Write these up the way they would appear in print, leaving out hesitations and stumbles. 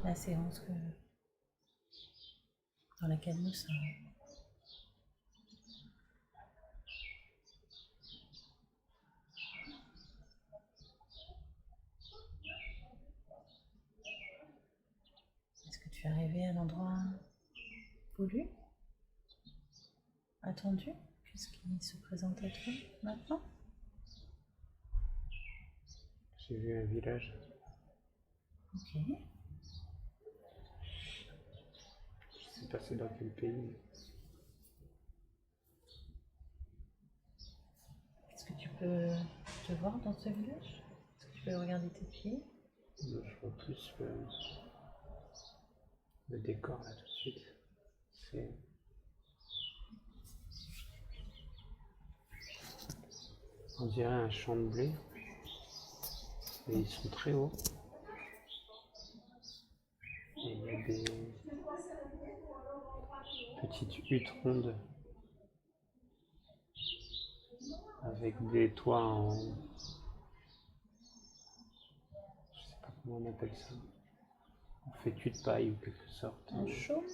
la séance dans laquelle nous sommes. Est-ce que tu es arrivé à l'endroit voulu, attendu, puisqu'il se présente à toi maintenant? J'ai vu un village. Ok. Je sais pas c'est dans quel pays. Est-ce que tu peux te voir dans ce village? Est-ce que tu peux regarder tes pieds? Je vois plus le décor là tout de suite. C'est on dirait un champ de blé. Et ils sont très hauts. Et il y a des petites huttes rondes avec des toits en... Je sais pas comment on appelle ça. En fétu de paille ou quelque sorte. En chaume?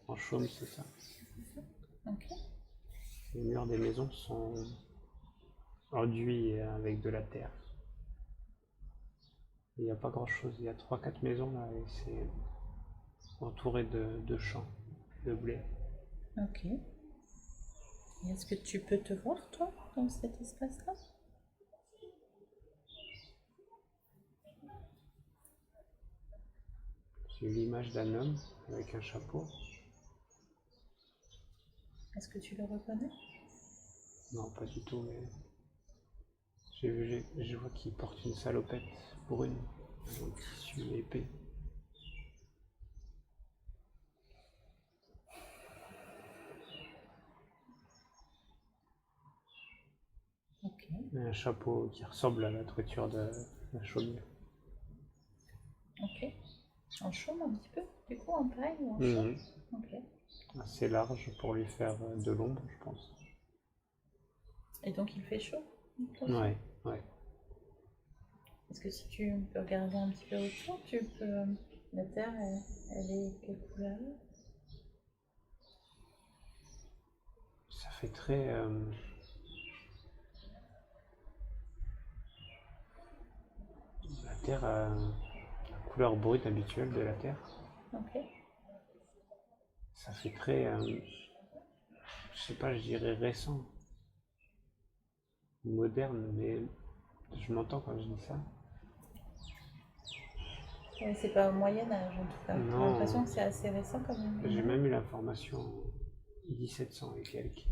En chaume, c'est ça. Ok. Les murs des maisons sont enduits avec de la terre. Il n'y a pas grand chose, il y a 3-4 maisons là et c'est entouré de champs, de blé. Ok. Et est-ce que tu peux te voir, toi, dans cet espace-là? J'ai l'image d'un homme avec un chapeau. Est-ce que tu le reconnais? Non, pas du tout, mais je vois qu'il porte une salopette brune, un tissu épais. Ok. Et un chapeau qui ressemble à la toiture de la chaumière. Ok. En chaume un petit peu, du coup, en paille ou en chaume? Mhm. Ok. Assez large pour lui faire de l'ombre, je pense. Et donc il fait chaud? Ouais, ouais. Est-ce que si tu peux regarder un petit peu autour, tu peux... La terre, elle est quelle couleur? Ça fait très... la terre a la couleur brute habituelle de la terre. Ok. Ça fait très... je sais pas, je dirais récent. Moderne, mais je m'entends quand je dis ça. Ouais, c'est pas au Moyen-Âge en tout cas. J'ai Non, l'impression que c'est assez récent quand même. j'ai même eu l'information 1700 et quelques.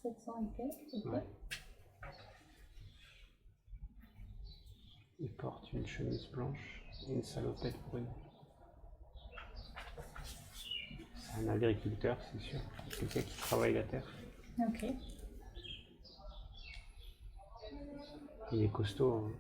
700 et quelques, ok. Ouais. Il porte une chemise blanche et une salopette brune. C'est un agriculteur, c'est sûr. Quelqu'un qui travaille la terre. Ok. Il est costaud. Hein.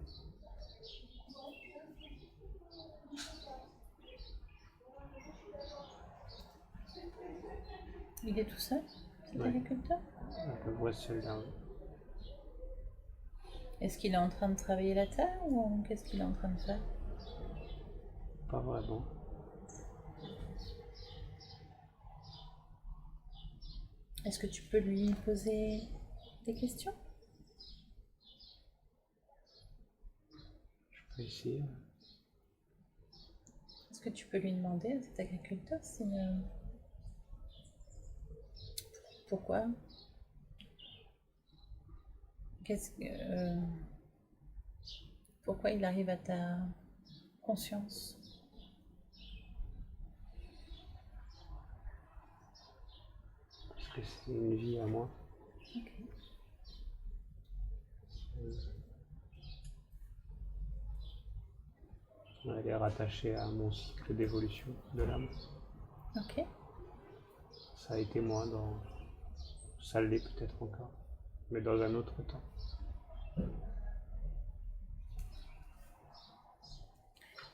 Il est tout seul, cet Ouais, agriculteur? à peu près celui-là. Est-ce qu'il est en train de travailler la terre ou qu'est-ce qu'il est en train de faire? Pas vraiment. Est-ce que tu peux lui poser des questions? Je peux essayer. Est-ce que tu peux lui demander à cet agriculteur si, pourquoi? Qu'est-ce que, pourquoi il arrive à ta conscience? Parce que c'est une vie à moi. Ok. Elle est rattachée à mon cycle d'évolution de l'âme. Ok. Ça a été moi dans... Ça l'est peut-être encore, mais dans un autre temps.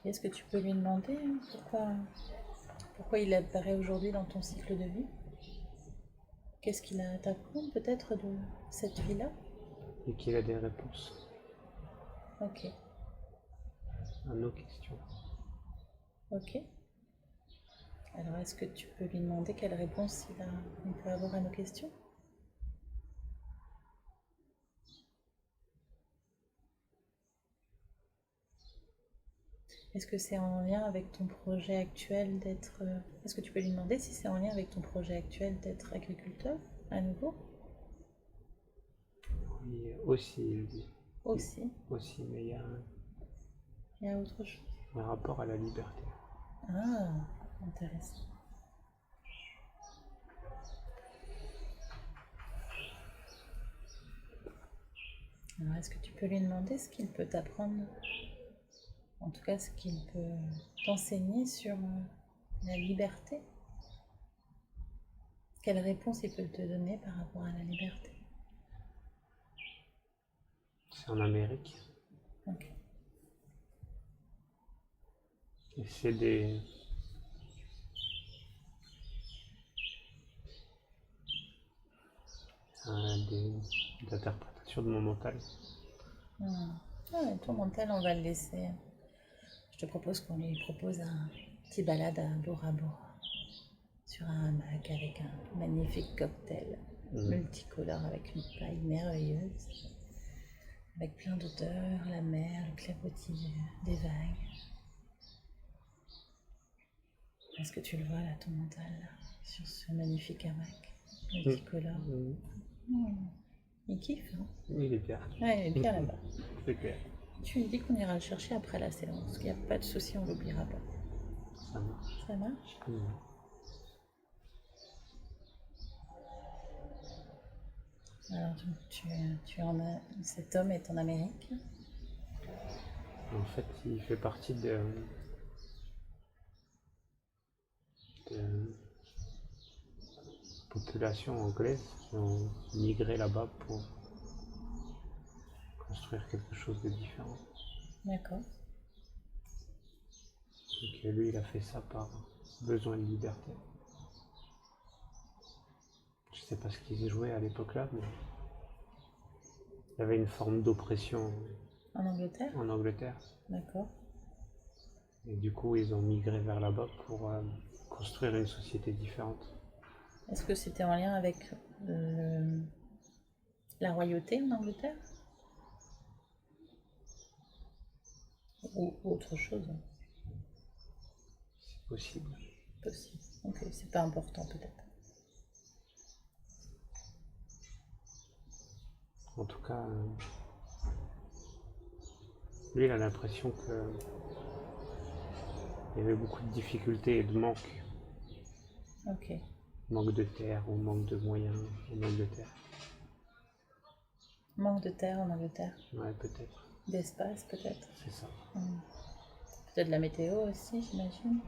Et est-ce que tu peux lui demander pourquoi il apparaît aujourd'hui dans ton cycle de vie? Qu'est-ce qu'il a à t'apprendre peut-être de cette vie-là? Et qu'il a des réponses Ok. à nos questions. Ok. Alors, est-ce que tu peux lui demander quelle réponse il peut avoir à nos questions? Est-ce que c'est en lien avec ton projet actuel d'être... Est-ce que tu peux lui demander si c'est en lien avec ton projet actuel d'être agriculteur à nouveau? Oui, aussi, il dit. Aussi. Aussi, mais il y a Il y a autre chose. un rapport à la liberté. Ah, intéressant. Alors, est-ce que tu peux lui demander ce qu'il peut t'apprendre? En tout cas, ce qu'il peut t'enseigner sur la liberté? Quelle réponse il peut te donner par rapport à la liberté? C'est en Amérique. Ok. Et c'est des interprétations de mon mental. Ah, et ton mental, on va le laisser. Je te propose qu'on lui propose un petit balade à Bora Bora sur un hamac avec un magnifique cocktail multicolore avec une paille merveilleuse, avec plein d'odeurs, la mer, le clapotis des vagues. Est-ce que tu le vois là, ton mental, là, sur ce magnifique hamac multicolore? Il kiffe, hein? Il est bien. Ouais, il est bien là-bas. C'est clair. Tu lui dis qu'on ira le chercher après la séance, qu'il n'y a pas de souci, on l'oubliera pas. Ça marche. Ça marche? Alors, cet homme est en Amérique. En fait, il fait partie de populations anglaises qui ont migré là-bas pour construire quelque chose de différent. D'accord. Donc lui, il a fait ça par besoin de liberté. Je sais pas ce qu'ils jouaient à l'époque là, mais il y avait une forme d'oppression En Angleterre? en Angleterre. D'accord. Et du coup, ils ont migré vers là-bas pour construire une société différente. Est-ce que c'était en lien avec la royauté en Angleterre? Ou autre chose? C'est possible. Possible. Ok, c'est pas important peut-être. En tout cas, lui, il a l'impression que il y avait beaucoup de difficultés et de manque. Ok. Manque de terre ou manque de moyens ou manque de terre. Manque de terre en Angleterre. Ouais, peut-être. D'espace peut-être. C'est ça. Peut-être de la météo aussi, j'imagine.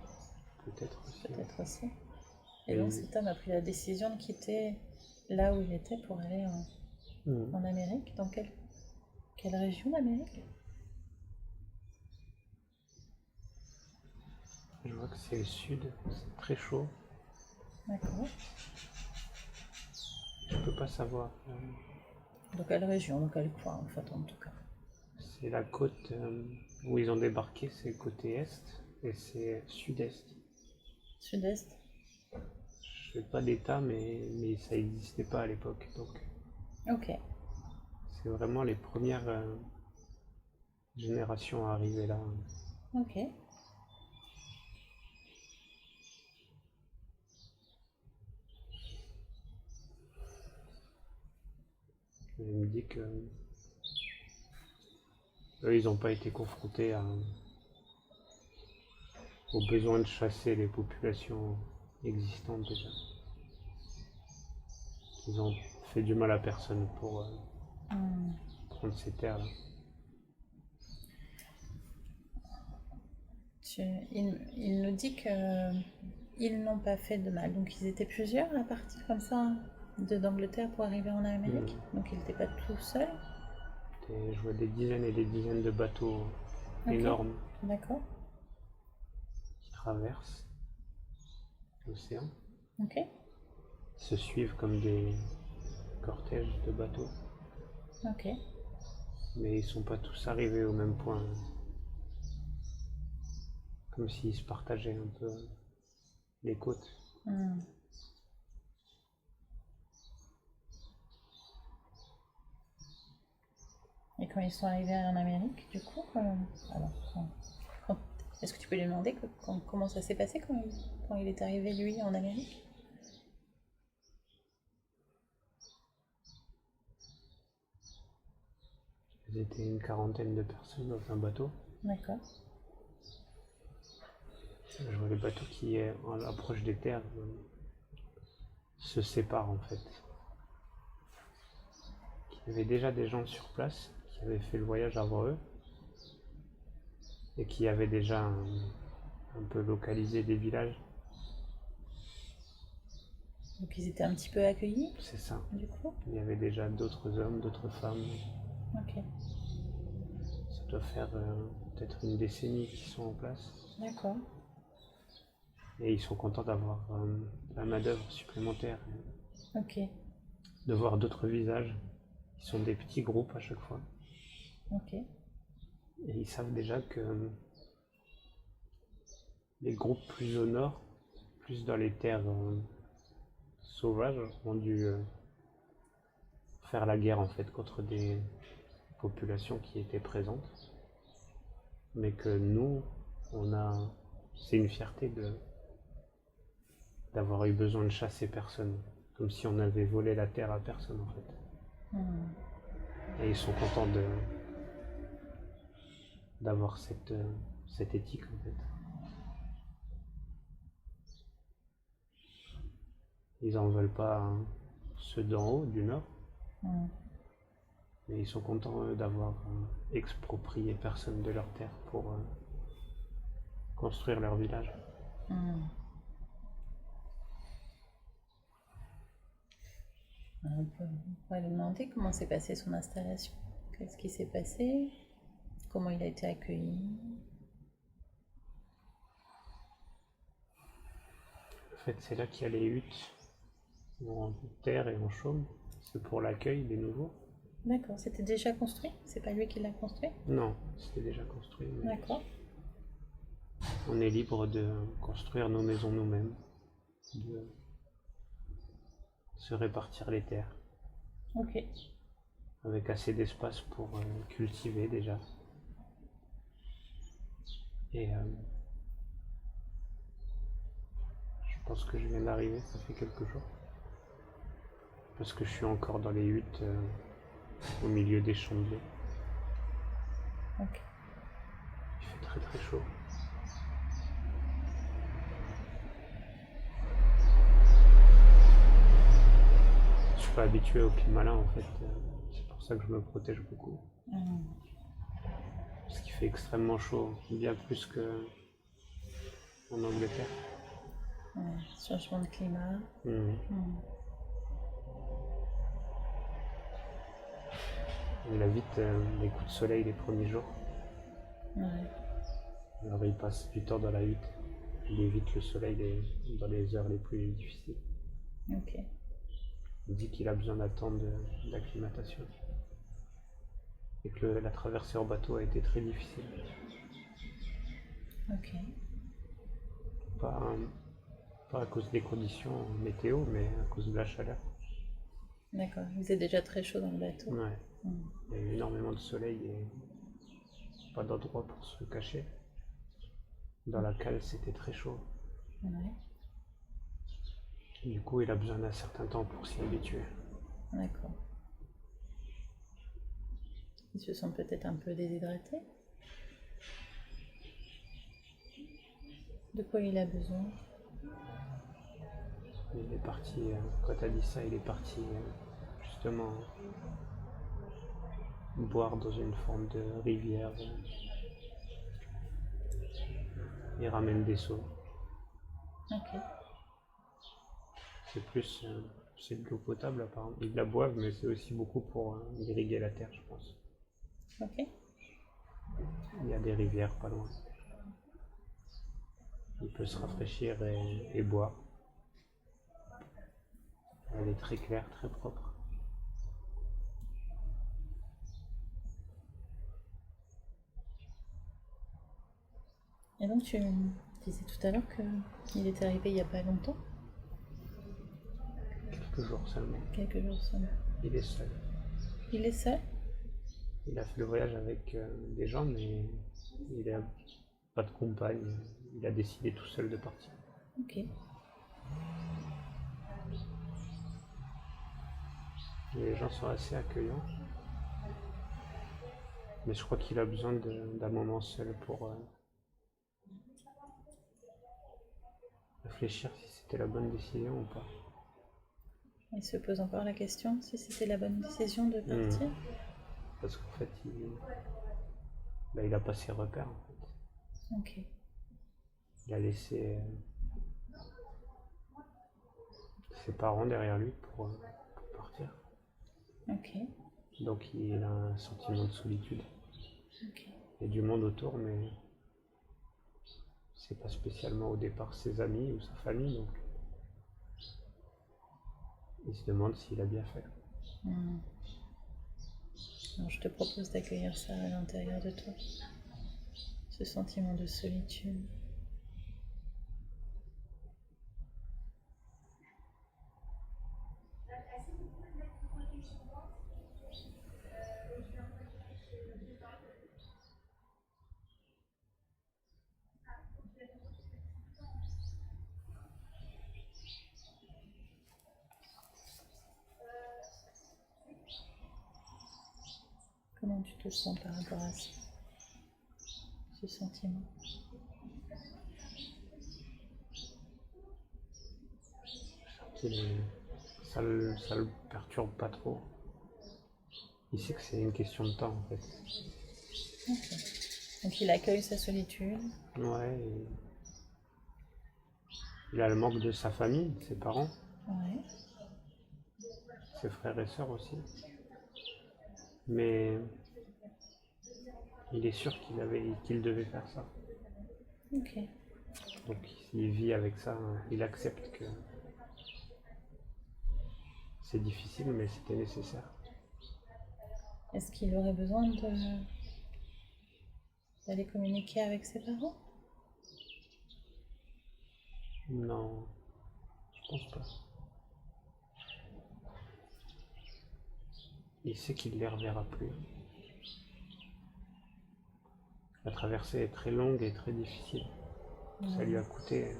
Peut-être aussi. Peut-être aussi. Et donc cet homme a pris la décision de quitter là où il était pour aller en Amérique. Dans quelle région d'Amérique? Je vois que c'est le sud, c'est très chaud. D'accord. Je peux pas savoir. Dans quelle région, dans quel coin en fait en tout cas? C'est la côte où ils ont débarqué, c'est le côté est et c'est sud-est. Sud-est? Je fais pas d'état, mais ça n'existait pas à l'époque. Donc Ok. c'est vraiment les premières générations à arriver là. Ok. Il me dit que eux, ils n'ont pas été confrontés au besoin de chasser les populations existantes déjà. Ils ont fait du mal à personne pour prendre ces terres-là. Il nous dit qu'ils n'ont pas fait de mal. Donc ils étaient plusieurs à partir comme ça d'Angleterre pour arriver en Amérique. Donc ils n'étaient pas tout seuls. Et je vois des dizaines et des dizaines de bateaux énormes D'accord. qui traversent l'océan. Ok. Ils se suivent comme des cortèges de bateaux. Ok. Mais ils sont pas tous arrivés au même point. comme s'ils se partageaient un peu les côtes. Hmm. Et quand ils sont arrivés en Amérique, du coup, alors, quand- est-ce que tu peux lui demander comment ça s'est passé quand il est arrivé, lui, en Amérique? Ils étaient une quarantaine de personnes dans un bateau. D'accord. Je vois les bateaux qui, à l'approche des terres, se séparent en fait. Il y avait déjà des gens sur place qui avaient fait le voyage avant eux et qui avaient déjà un peu localisé des villages. Donc ils étaient un petit peu accueillis, C'est ça. du coup? Il y avait déjà d'autres hommes, d'autres femmes. Ok. Ça doit faire peut-être une décennie qu'ils sont en place. D'accord. Et ils sont contents d'avoir la main-d'œuvre supplémentaire, Ok. de voir d'autres visages. Ils sont des petits groupes à chaque fois. Ok. Et ils savent déjà que les groupes plus au nord, plus dans les terres sauvages, ont dû faire la guerre en fait contre des populations qui étaient présentes. Mais que nous, c'est une fierté d'avoir eu besoin de chasser personne. Comme si on avait volé la terre à personne en fait. Hmm. Et ils sont contents d'avoir cette éthique en fait. Ils en veulent pas ceux d'en haut, du nord, Hmm. mais ils sont contents d'avoir exproprié personne de leur terre pour construire leur village. Hmm. On va lui demander comment s'est passée son installation. Qu'est-ce qui s'est passé? Comment il a été accueilli? En fait, c'est là qu'il y a les huttes en terre et en chaume. C'est pour l'accueil des nouveaux. D'accord, c'était déjà construit? C'est pas lui qui l'a construit? Non, c'était déjà construit. Mais D'accord. on est libre de construire nos maisons nous-mêmes, de se répartir les terres, Ok. avec assez d'espace pour cultiver déjà. Et je pense que je viens d'arriver, ça fait quelques jours. Parce que je suis encore dans les huttes au milieu des champs de blé. Ok. Il fait très très chaud. Je suis pas habitué au climat là en fait. C'est pour ça que je me protège beaucoup. Hmm. Parce qu'il fait extrêmement chaud, bien plus que en Angleterre. Ouais, changement de climat. Mhm. Hmm. Il a vite les coups de soleil les premiers jours. Ouais. Alors il passe du temps dans la hutte. Il évite le soleil dans les heures les plus difficiles. Ok. Il dit qu'il a besoin d'attendre d'acclimatation. Et que la traversée en bateau a été très difficile. Ok. Pas, pas à cause des conditions météo, mais à cause de la chaleur. D'accord. Il faisait déjà très chaud dans le bateau. Ouais. Hmm. Il y a eu énormément de soleil et pas d'endroit pour se cacher. Dans la cale, c'était très chaud. Ouais. Du coup, il a besoin d'un certain temps pour s'y habituer. D'accord. Ils se sont peut-être un peu déshydratés. De quoi il a besoin? Il est parti, quand t'as dit ça, il est parti justement boire dans une forme de rivière. Il ramène des seaux. Ok. C'est plus, c'est de l'eau potable apparemment. Ils la boivent, mais c'est aussi beaucoup pour irriguer la terre, je pense. Ok. Il y a des rivières pas loin. Il peut se rafraîchir et boire. Elle est très claire, très propre. Et donc tu disais tout à l'heure qu'il était arrivé il n'y a pas longtemps, Quelques jours seulement. quelques jours seulement. Il est seul. Il est seul? Il a fait le voyage avec des gens, mais il n'a pas de compagne. Il a décidé tout seul de partir. Ok. Les gens sont assez accueillants. Mais je crois qu'il a besoin d'un moment seul pour réfléchir si c'était la bonne décision ou pas. Il se pose encore la question si c'était la bonne décision de partir. Parce qu'en fait, il a pas ses repères. En fait. Ok. Il a laissé ses parents derrière lui pour partir. Ok. Donc il a un sentiment de solitude. Ok. Il y a du monde autour, mais c'est pas spécialement au départ ses amis ou sa famille, donc il se demande s'il a bien fait. Alors, je te propose d'accueillir ça à l'intérieur de toi, ce sentiment de solitude. Comment tu te sens par rapport à ça, ce sentiment? Ça le perturbe pas trop. Il sait que c'est une question de temps en fait. Ok. Donc il accueille sa solitude. Ouais. Il a le manque de sa famille, ses parents, Ouais. ses frères et sœurs aussi. Mais il est sûr qu'il devait faire ça. Ok. Donc s'il vit avec ça, il accepte que c'est difficile, mais c'était nécessaire. Est-ce qu'il aurait besoin d'aller communiquer avec ses parents? Non, je pense pas. Il sait qu'il ne les reverra plus. La traversée est très longue et très difficile. Ça lui a coûté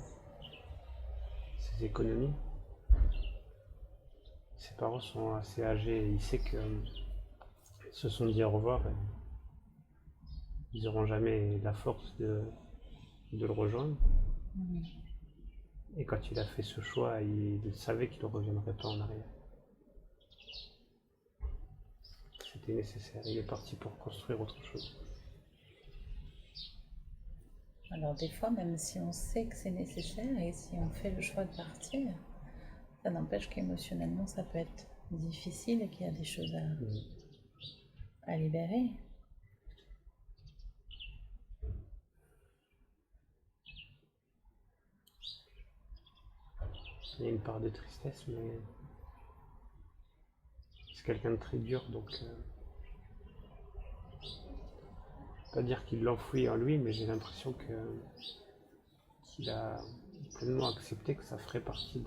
ses économies. Ses parents sont assez âgés et il sait qu'ils se sont dit au revoir. Et ils n'auront jamais la force de le rejoindre. Et quand il a fait ce choix, il savait qu'il ne reviendrait pas en arrière. C'était nécessaire. Il est parti pour construire autre chose. Alors des fois, même si on sait que c'est nécessaire et si on fait le choix de partir, ça n'empêche qu'émotionnellement ça peut être difficile et qu'il y a des choses à libérer. Il y a une part de tristesse, mais c'est quelqu'un de très dur, donc pas dire qu'il l'enfouit en lui, mais j'ai l'impression qu'il a pleinement accepté que ça ferait partie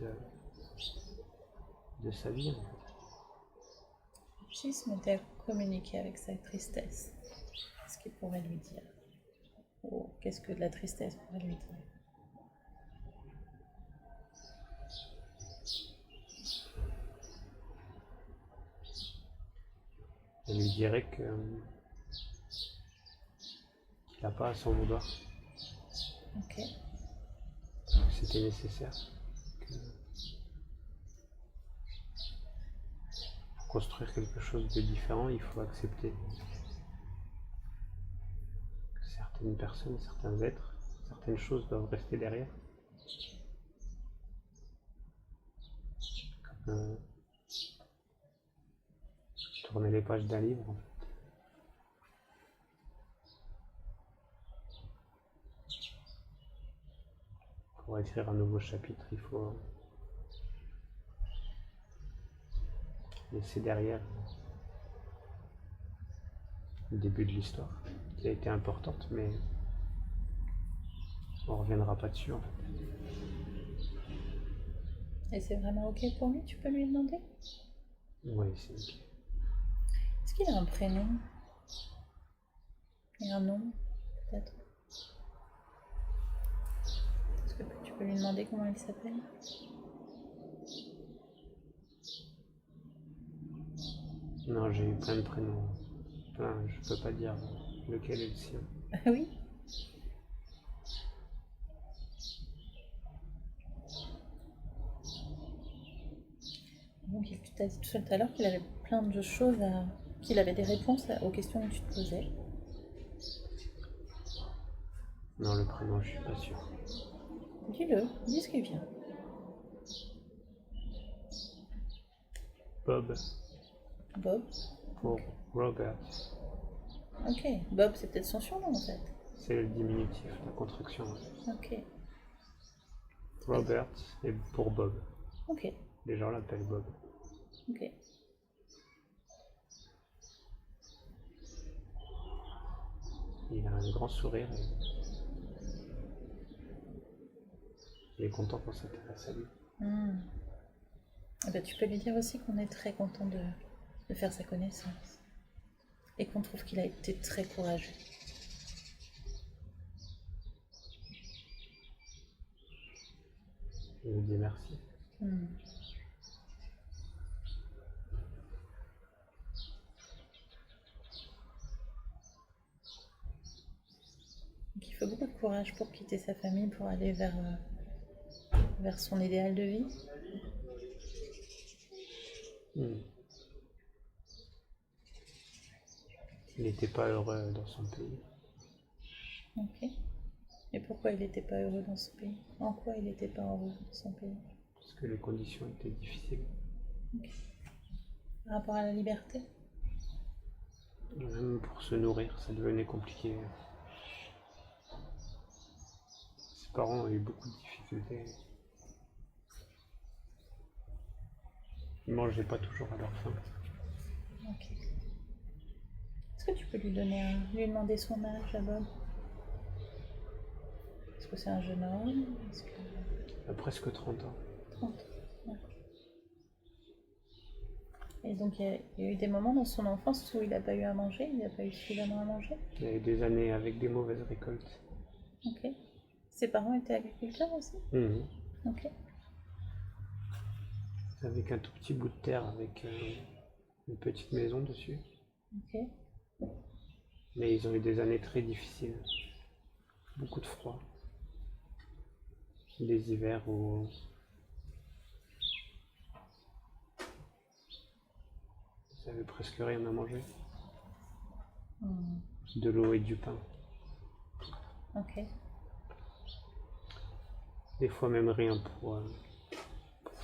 de sa vie. En fait. S'il se mettait à communiquer avec sa tristesse, qu'est-ce qu'il pourrait lui dire? Ou qu'est-ce que de la tristesse pourrait lui dire? Je lui dirais qu'il n'a pas à s'en vouloir, Ok. que c'était nécessaire. Pour construire quelque chose de différent, il faut accepter que certaines personnes, certains êtres, certaines choses doivent rester derrière. Comme tourner les pages d'un livre. Pour écrire un nouveau chapitre, il faut laisser derrière le début de l'histoire, qui a été importante, mais On reviendra pas dessus en fait. Et c'est vraiment ok pour lui, tu peux lui demander? Oui, c'est ok. Est-ce qu'il a un prénom? Et un nom, peut-être? Est-ce que tu peux lui demander comment il s'appelle? Non, j'ai eu plein de prénoms. Plein, je peux pas dire lequel est le sien. Ah oui? Donc tu t'as dit tout à l'heure qu'il avait plein de choses qu'il avait des réponses aux questions que tu te posais. Non, le prénom, je suis pas sûr. Dis-le, dis ce qui vient. Bob Bob. pour Robert. Ok, Bob c'est peut-être son surnom en fait. C'est le diminutif, la contraction. Ok, Robert et pour Bob. ok, Les gens l'appellent Bob. ok. Il a un grand sourire et il est content qu'on s'intéresse à lui. Eh ben, tu peux lui dire aussi qu'on est très content de faire sa connaissance. Et qu'on trouve qu'il a été très courageux. Je lui dis merci. Donc il faut beaucoup de courage pour quitter sa famille, pour aller vers son idéal de vie. Il n'était pas heureux dans son pays. Ok. Et pourquoi il n'était pas heureux dans ce pays? En quoi il n'était pas heureux dans son pays? Parce que les conditions étaient difficiles. Ok. Par rapport à la liberté? Même pour se nourrir, ça devenait compliqué. Ses parents ont eu beaucoup de difficultés. Ils mangeaient pas toujours à leur faim. Ok. Est-ce que tu peux lui demander son âge à Bob? Est-ce que c'est un jeune homme? Est-ce que... Il a presque 30 ans. 30. D'accord. Et donc il y a eu des moments dans son enfance où il n'a pas eu à manger, il n'a pas eu suffisamment à manger? Il y a eu des années avec des mauvaises récoltes. Ok. Ses parents étaient agriculteurs aussi? Ok. Avec un tout petit bout de terre avec une petite maison dessus. Ok. Mais ils ont eu des années très difficiles. Beaucoup de froid. Des hivers où ils n'avaient presque rien à manger. De l'eau et du pain. Ok. Des fois même rien pour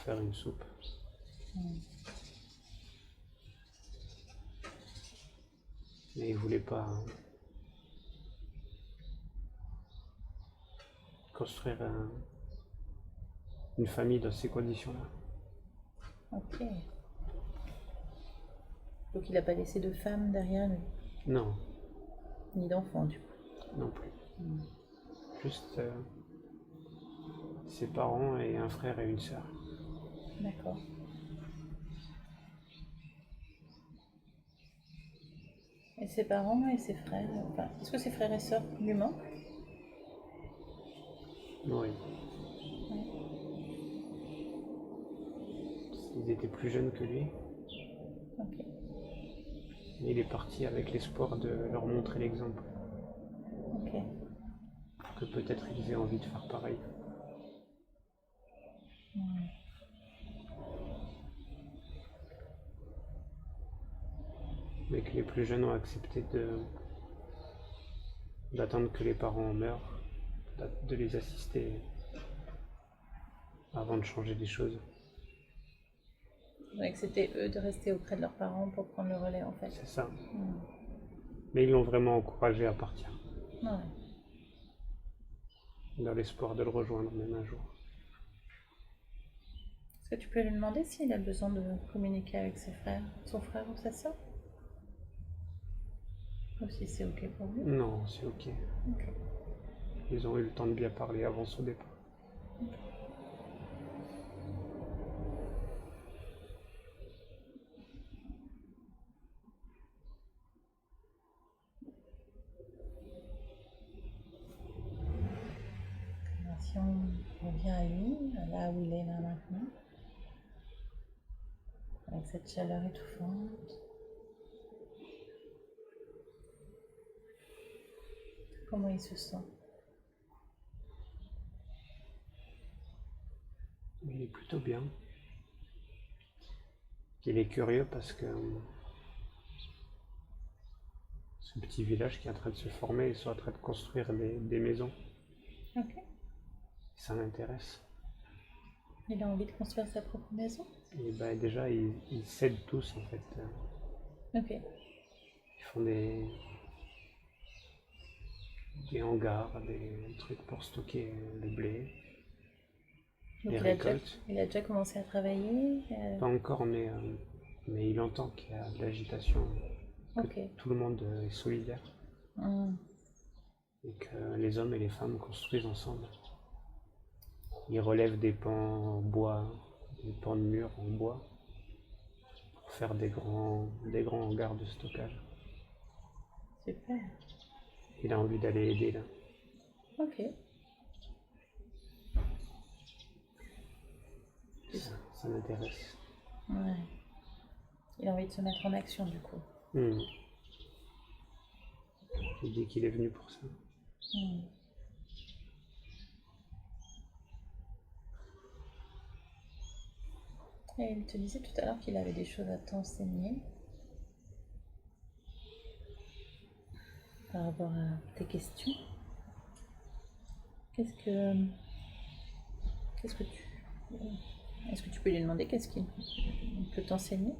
faire une soupe. Mais ils voulaient pas construire une famille dans ces conditions-là. Ok. Donc il n'a pas laissé de femme derrière lui, Non, ni d'enfant du coup. non plus. Juste ses parents et un frère et une sœur. D'accord. Et ses parents et ses frères, enfin, est-ce que ses frères et sœurs lui manquent? Oui. Ils étaient plus jeunes que lui. Ok. Et il est parti avec l'espoir de leur montrer l'exemple. Ok. Que peut-être ils aient envie de faire pareil. Mais que les plus jeunes ont accepté d'attendre que les parents meurent, de les assister avant de changer des choses. Donc c'était eux de rester auprès de leurs parents pour prendre le relais en fait. C'est ça. Mais ils l'ont vraiment encouragé à partir. Ouais. Dans l'espoir de le rejoindre même un jour. Est-ce que tu peux lui demander s'il a besoin de communiquer avec ses frères, son frère ou sa soeur? Ou si c'est ok pour lui? Non, c'est ok. Ok. Ils ont eu le temps de bien parler avant son départ. Alors, si on revient à lui, là où il est là maintenant, avec cette chaleur étouffante, comment il se sent? Il est plutôt bien. Il est curieux parce que ce petit village qui est en train de se former, ils sont en train de construire des maisons. Ok. Ça l'intéresse. Il a envie de construire sa propre maison? Et ben déjà, ils s'aident tous en fait. Ok. Ils font des hangars, des trucs pour stocker le blé, Donc les il a déjà, récoltes. il a déjà commencé à travailler. Pas encore, mais il entend qu'il y a de l'agitation, que Ok. tout le monde est solidaire Hmm. et que les hommes et les femmes construisent ensemble. Ils relèvent des pans en bois, des pans de murs en bois pour faire des grands hangars de stockage. Super. Il a envie d'aller aider là. Ok. Ça m'intéresse. Ouais. Il a envie de se mettre en action du coup. Il dit qu'il est venu pour ça. Hmm. Et il te disait tout à l'heure qu'il avait des choses à t'enseigner par rapport à tes questions. Qu'est-ce que tu... Est-ce que tu peux lui demander qu'est-ce qu'il peut t'enseigner?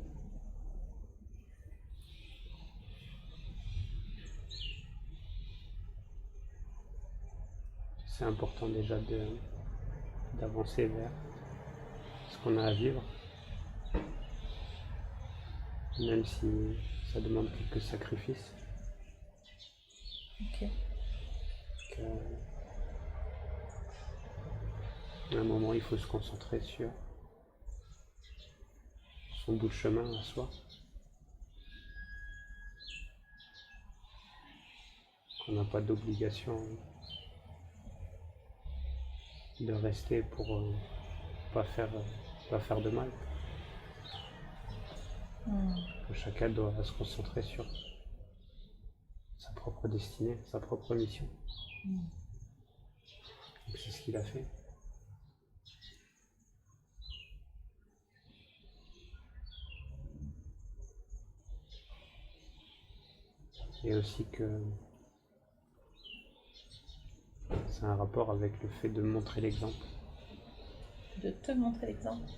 C'est important déjà d'avancer vers ce qu'on a à vivre, même si ça demande quelques sacrifices. Ok. À un moment, il faut se concentrer sur son bout de chemin à soi. On n'a pas d'obligation de rester pour pas faire de mal. Que chacun doit se concentrer sur sa propre destinée, sa propre mission. Donc c'est ce qu'il a fait. Et aussi que c'est un rapport avec le fait de montrer l'exemple. De te montrer l'exemple.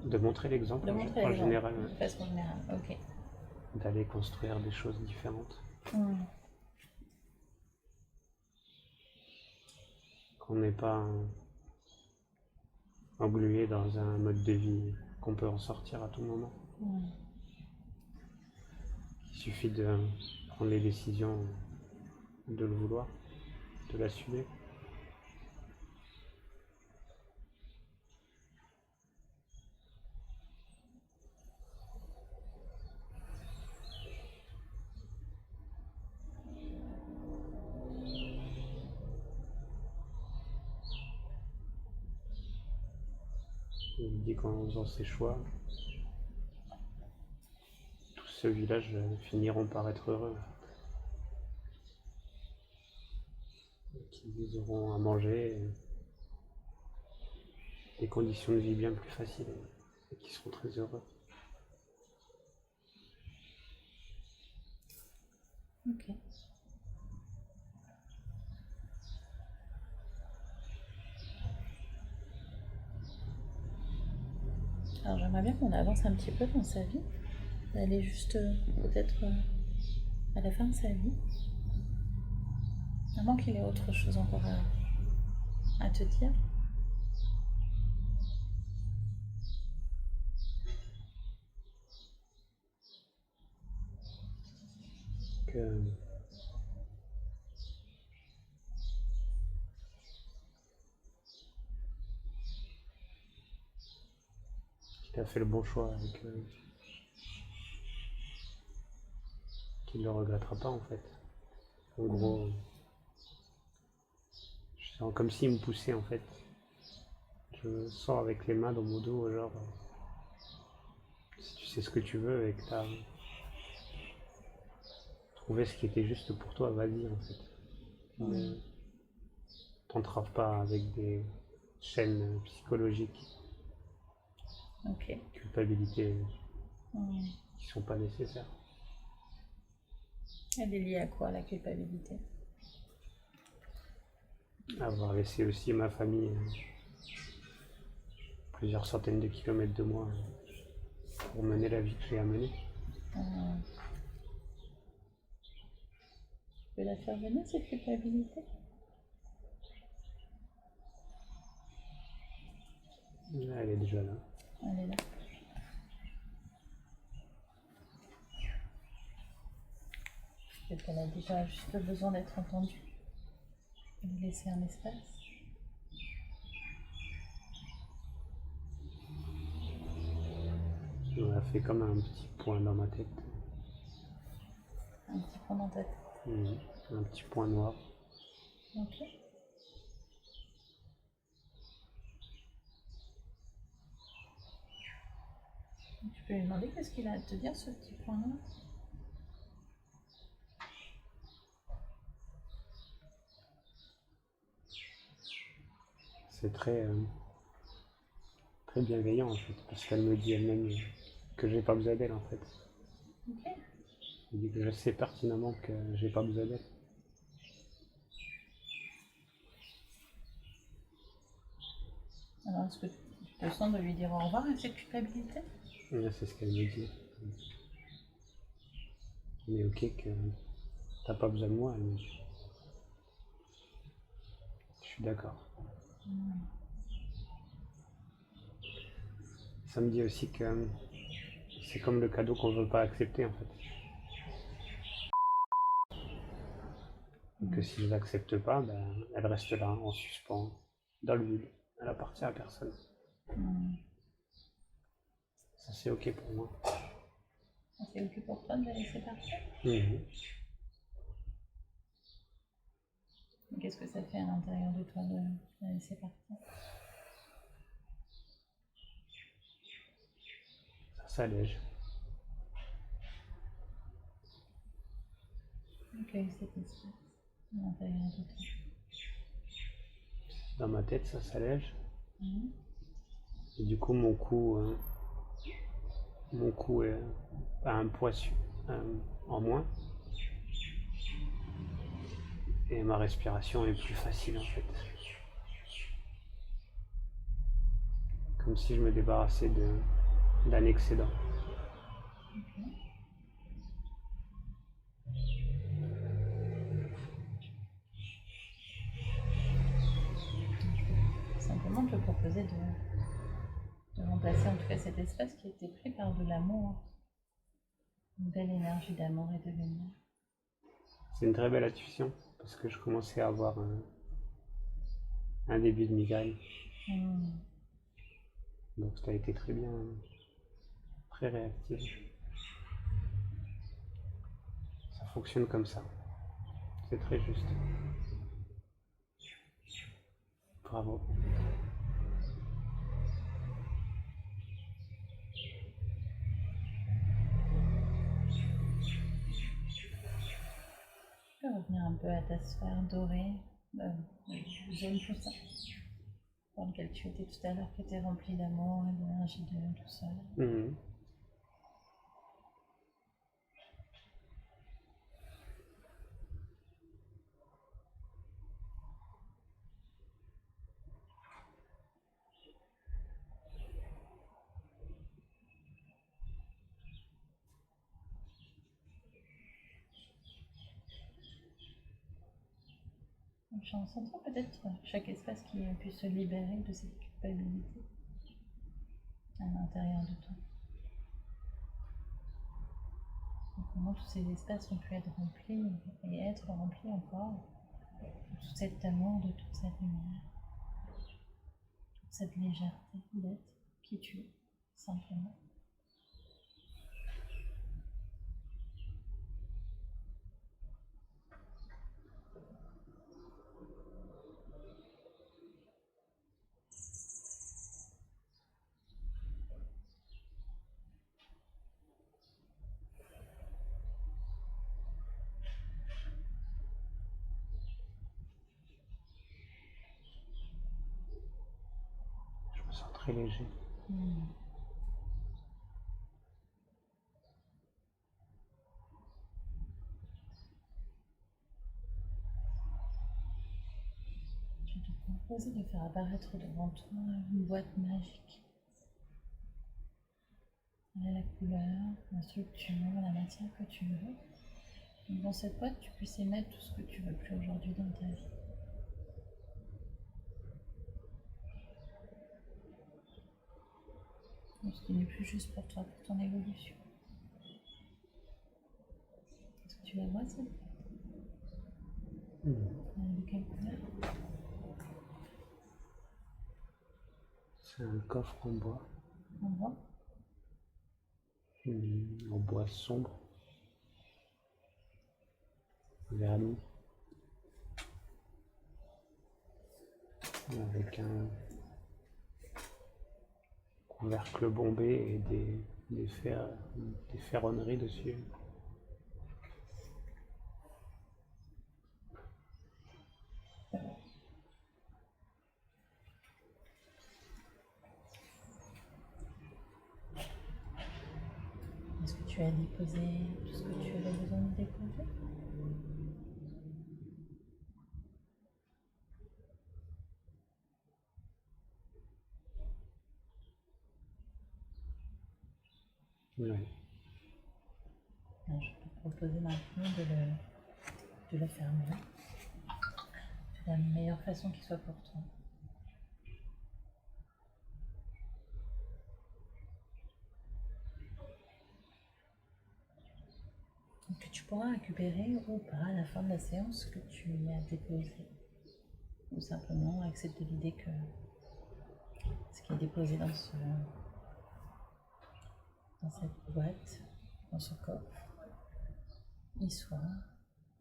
De montrer l'exemple De montrer en l'exemple. général. De façon générale. Ok. D'aller construire des choses différentes. Qu'on n'est pas englué dans un mode de vie qu'on peut en sortir à tout moment. Il suffit de prendre les décisions, de le vouloir, de l'assumer. Il dit qu'en faisant ses choix, tout ce village finiront par être heureux. Qu'ils auront à manger, des conditions de vie bien plus faciles et qu'ils seront très heureux. Ok. Alors j'aimerais bien qu'on avance un petit peu dans sa vie, d'aller juste peut-être à la fin de sa vie. À moins qu'il ait autre chose encore à te dire. Que qu'il a fait le bon choix et qu'il ne le regrettera pas en fait. En gros, je sens comme s'il me poussait en fait. Je sens avec les mains dans mon dos, genre, si tu sais ce que tu veux et que tu as trouvé ce qui était juste pour toi, vas-y en fait. Mais t'entraves pas avec des chaînes psychologiques, Ok. culpabilité Hmm. qui sont pas nécessaires. Elle est liée à quoi, la culpabilité? Avoir laissé aussi ma famille plusieurs centaines de kilomètres de moi pour mener la vie que j'ai à mener. Hmm. Tu peux la faire venir, cette culpabilité? Elle est déjà là. Elle est là. Peut-être qu'elle a déjà juste besoin d'être entendue. De lui laisser un espace. On a fait comme un petit point dans ma tête. Un petit point dans ta tête. Un petit point noir. Ok. Tu peux lui demander qu'est-ce qu'il a à te dire, ce petit point-là. C'est très bienveillant en fait, parce qu'elle me dit elle-même que j'ai pas besoin d'elle en fait. Ok. Elle dit que je sais pertinemment que j'ai pas besoin d'elle. Alors, est-ce que tu te sens de lui dire au revoir avec cette culpabilité? Et c'est ce qu'elle me dit. Mais ok que t'as pas besoin de moi, elle me dit. Je suis d'accord. Ça me dit aussi que c'est comme le cadeau qu'on veut pas accepter en fait. Et que si je l'accepte pas, ben, elle reste là en suspens, dans le vide. Elle appartient à personne. Ça c'est ok pour moi. C'est ok pour toi de la laisser partir? Mhm. Mais qu'est-ce que ça fait à l'intérieur de toi de la laisser partir? Ça s'allège. Accueille cet espace à l'intérieur de toi. Dans ma tête, ça s'allège. Mhm. Et du coup, mon cou a un poids en moins. Et ma respiration est plus facile en fait. Comme si je me débarrassais d'un excédent. Simplement te proposer de remplacer en tout cas cet espace qui a été pris par de l'amour, une belle énergie d'amour et de lumière. C'est une très belle intuition parce que je commençais à avoir un début de migraine. Donc ça a été très bien, très réactif. Ça fonctionne comme ça. C'est très juste. Bravo. Tu peux revenir un peu à ta sphère dorée, jaune poussin, dans lequel tu étais tout à l'heure, qui était remplie d'amour et d'énergie de douceur. Mhm. Je en sentant peut-être chaque espace qui a pu se libérer de cette culpabilité à l'intérieur de toi. Et comment tous ces espaces ont pu être remplis et être remplis encore de tout cet amour, de toute cette lumière, toute cette légèreté d'être qui tu es, simplement. Je me sens très léger. Je te propose de faire apparaître devant toi une boîte magique. Elle a la couleur, la structure, la matière que tu veux. Donc dans cette boîte, tu puisses y mettre tout ce que tu veux plus aujourd'hui dans ta vie. Ce qui n'est plus juste pour toi, pour ton évolution. Est-ce que tu la vois, cette boîte? Elle est de quelle couleur? C'est un coffre en bois. En bois? En bois sombre. Vernis. Avec un couvercle bombé et des ferronneries dessus. Est-ce que tu as déposé tout ce que tu avais besoin de déposer? Ouais. Alors, je peux te proposer maintenant de le fermer de la meilleure façon qui soit pour toi. Que tu pourras récupérer ou pas à la fin de la séance que tu y as déposé. Ou simplement accepter l'idée que ce qui est déposé dans cette boîte, dans ce coffre, y soit.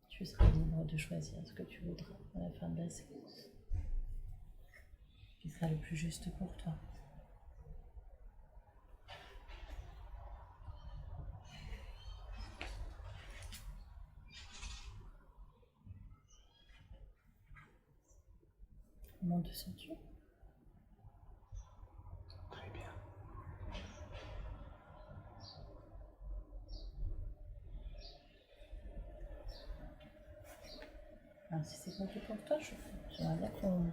Tu seras libre de choisir ce que tu voudras à la fin de la séance. Ce qui sera le plus juste pour toi. Comment te sens-tu? Très bien. Alors, si c'est OK pour toi, j'aimerais bien qu'on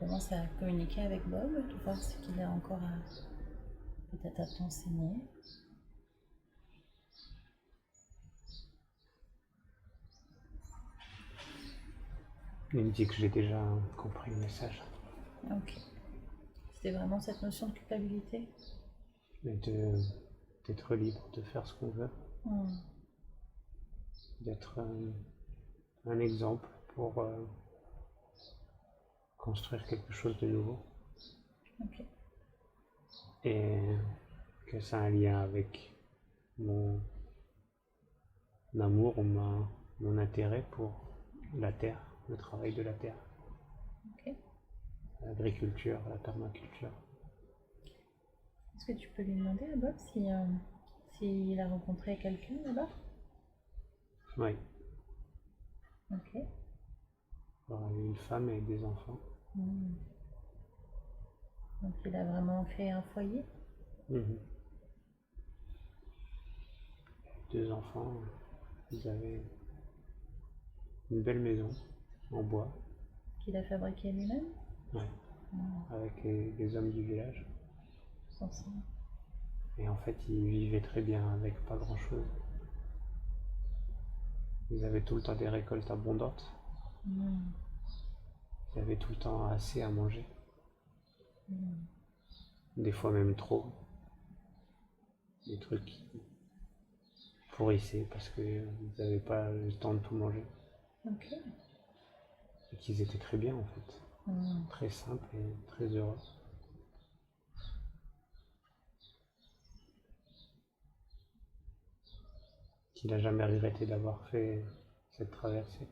commence à communiquer avec Bob, de voir ce qu'il a encore peut-être à t'enseigner. Il me dit que j'ai déjà compris le message. Ok. C'était vraiment cette notion de culpabilité? Mais d'être libre de faire ce qu'on veut. D'être un exemple pour construire quelque chose de nouveau. Ok. Et que ça a un lien avec mon amour ou mon intérêt pour la terre, le travail de la terre, Ok. l'agriculture, la permaculture. Est-ce que tu peux lui demander à Bob s'il a rencontré quelqu'un là-bas? Oui, Ok. une femme et des enfants. Donc il a vraiment créé un foyer? Mhm. 2 enfants, ils avaient une belle maison en bois. Qu'il a fabriqué lui-même? Ouais. Avec les hommes du village. Ensemble. Et en fait, ils vivaient très bien avec pas grand-chose. Ils avaient tout le temps des récoltes abondantes. Ils avaient tout le temps assez à manger. Des fois même trop. Des trucs qui pourrissaient parce qu'ils n'avaient pas le temps de tout manger. Ok. Et qu'ils étaient très bien en fait. Très simples et très heureux. qu'il n'a jamais regretté d'avoir fait cette traversée.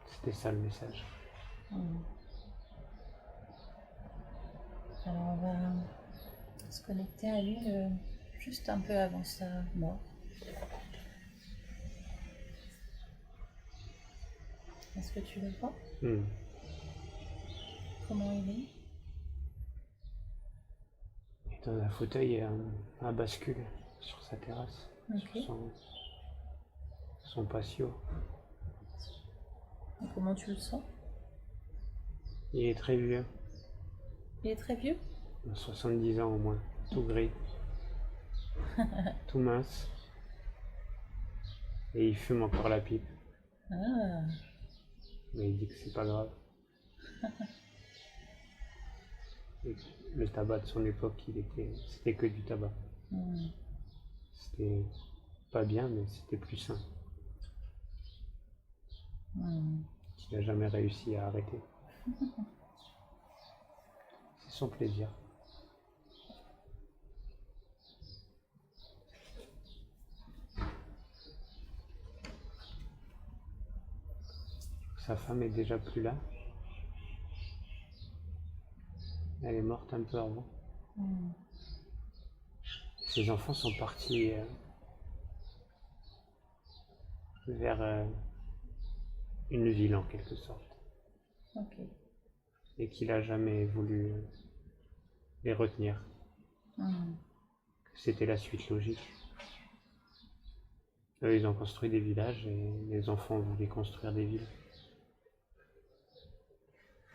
C'était ça le message. Alors on va se connecter à lui juste un peu avant sa mort. Est-ce que tu le vois? Comment il est? Dans un fauteuil à bascule sur sa terrasse, Ok. sur son patio. Et comment tu le sens? Il est très vieux, Il est très vieux? 70 ans au moins, tout gris, tout mince. Et il fume encore la pipe. Ah, Mais il dit que c'est pas grave. Et le tabac de son époque, c'était que du tabac. C'était pas bien, mais c'était plus sain. Il n'a jamais réussi à arrêter. C'est son plaisir. Sa femme est déjà plus là. Elle est morte un peu avant. Ses enfants sont partis vers une ville en quelque sorte. ok. Et qu'il n'a jamais voulu les retenir. C'était la suite logique. Eux, ils ont construit des villages et les enfants voulaient construire des villes.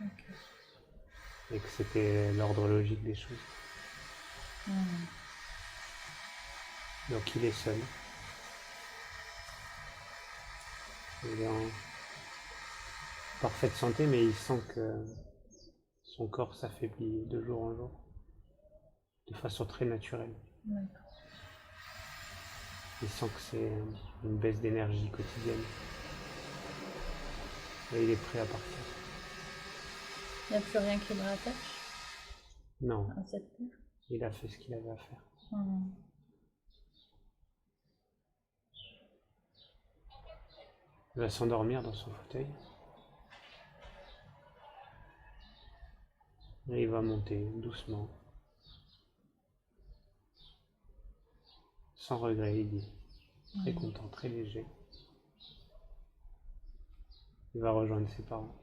Ok. Et que c'était l'ordre logique des choses. Donc il est seul. Il est en parfaite santé, mais il sent que son corps s'affaiblit de jour en jour, de façon très naturelle. D'accord. Il sent que c'est une baisse d'énergie quotidienne. Et il est prêt à partir. Il n'y a plus rien qui le rattache Non, à cette terre? il a fait ce qu'il avait à faire. Il va s'endormir dans son fauteuil. Et il va monter doucement. Sans regret, il dit. Très content, très léger. Il va rejoindre ses parents.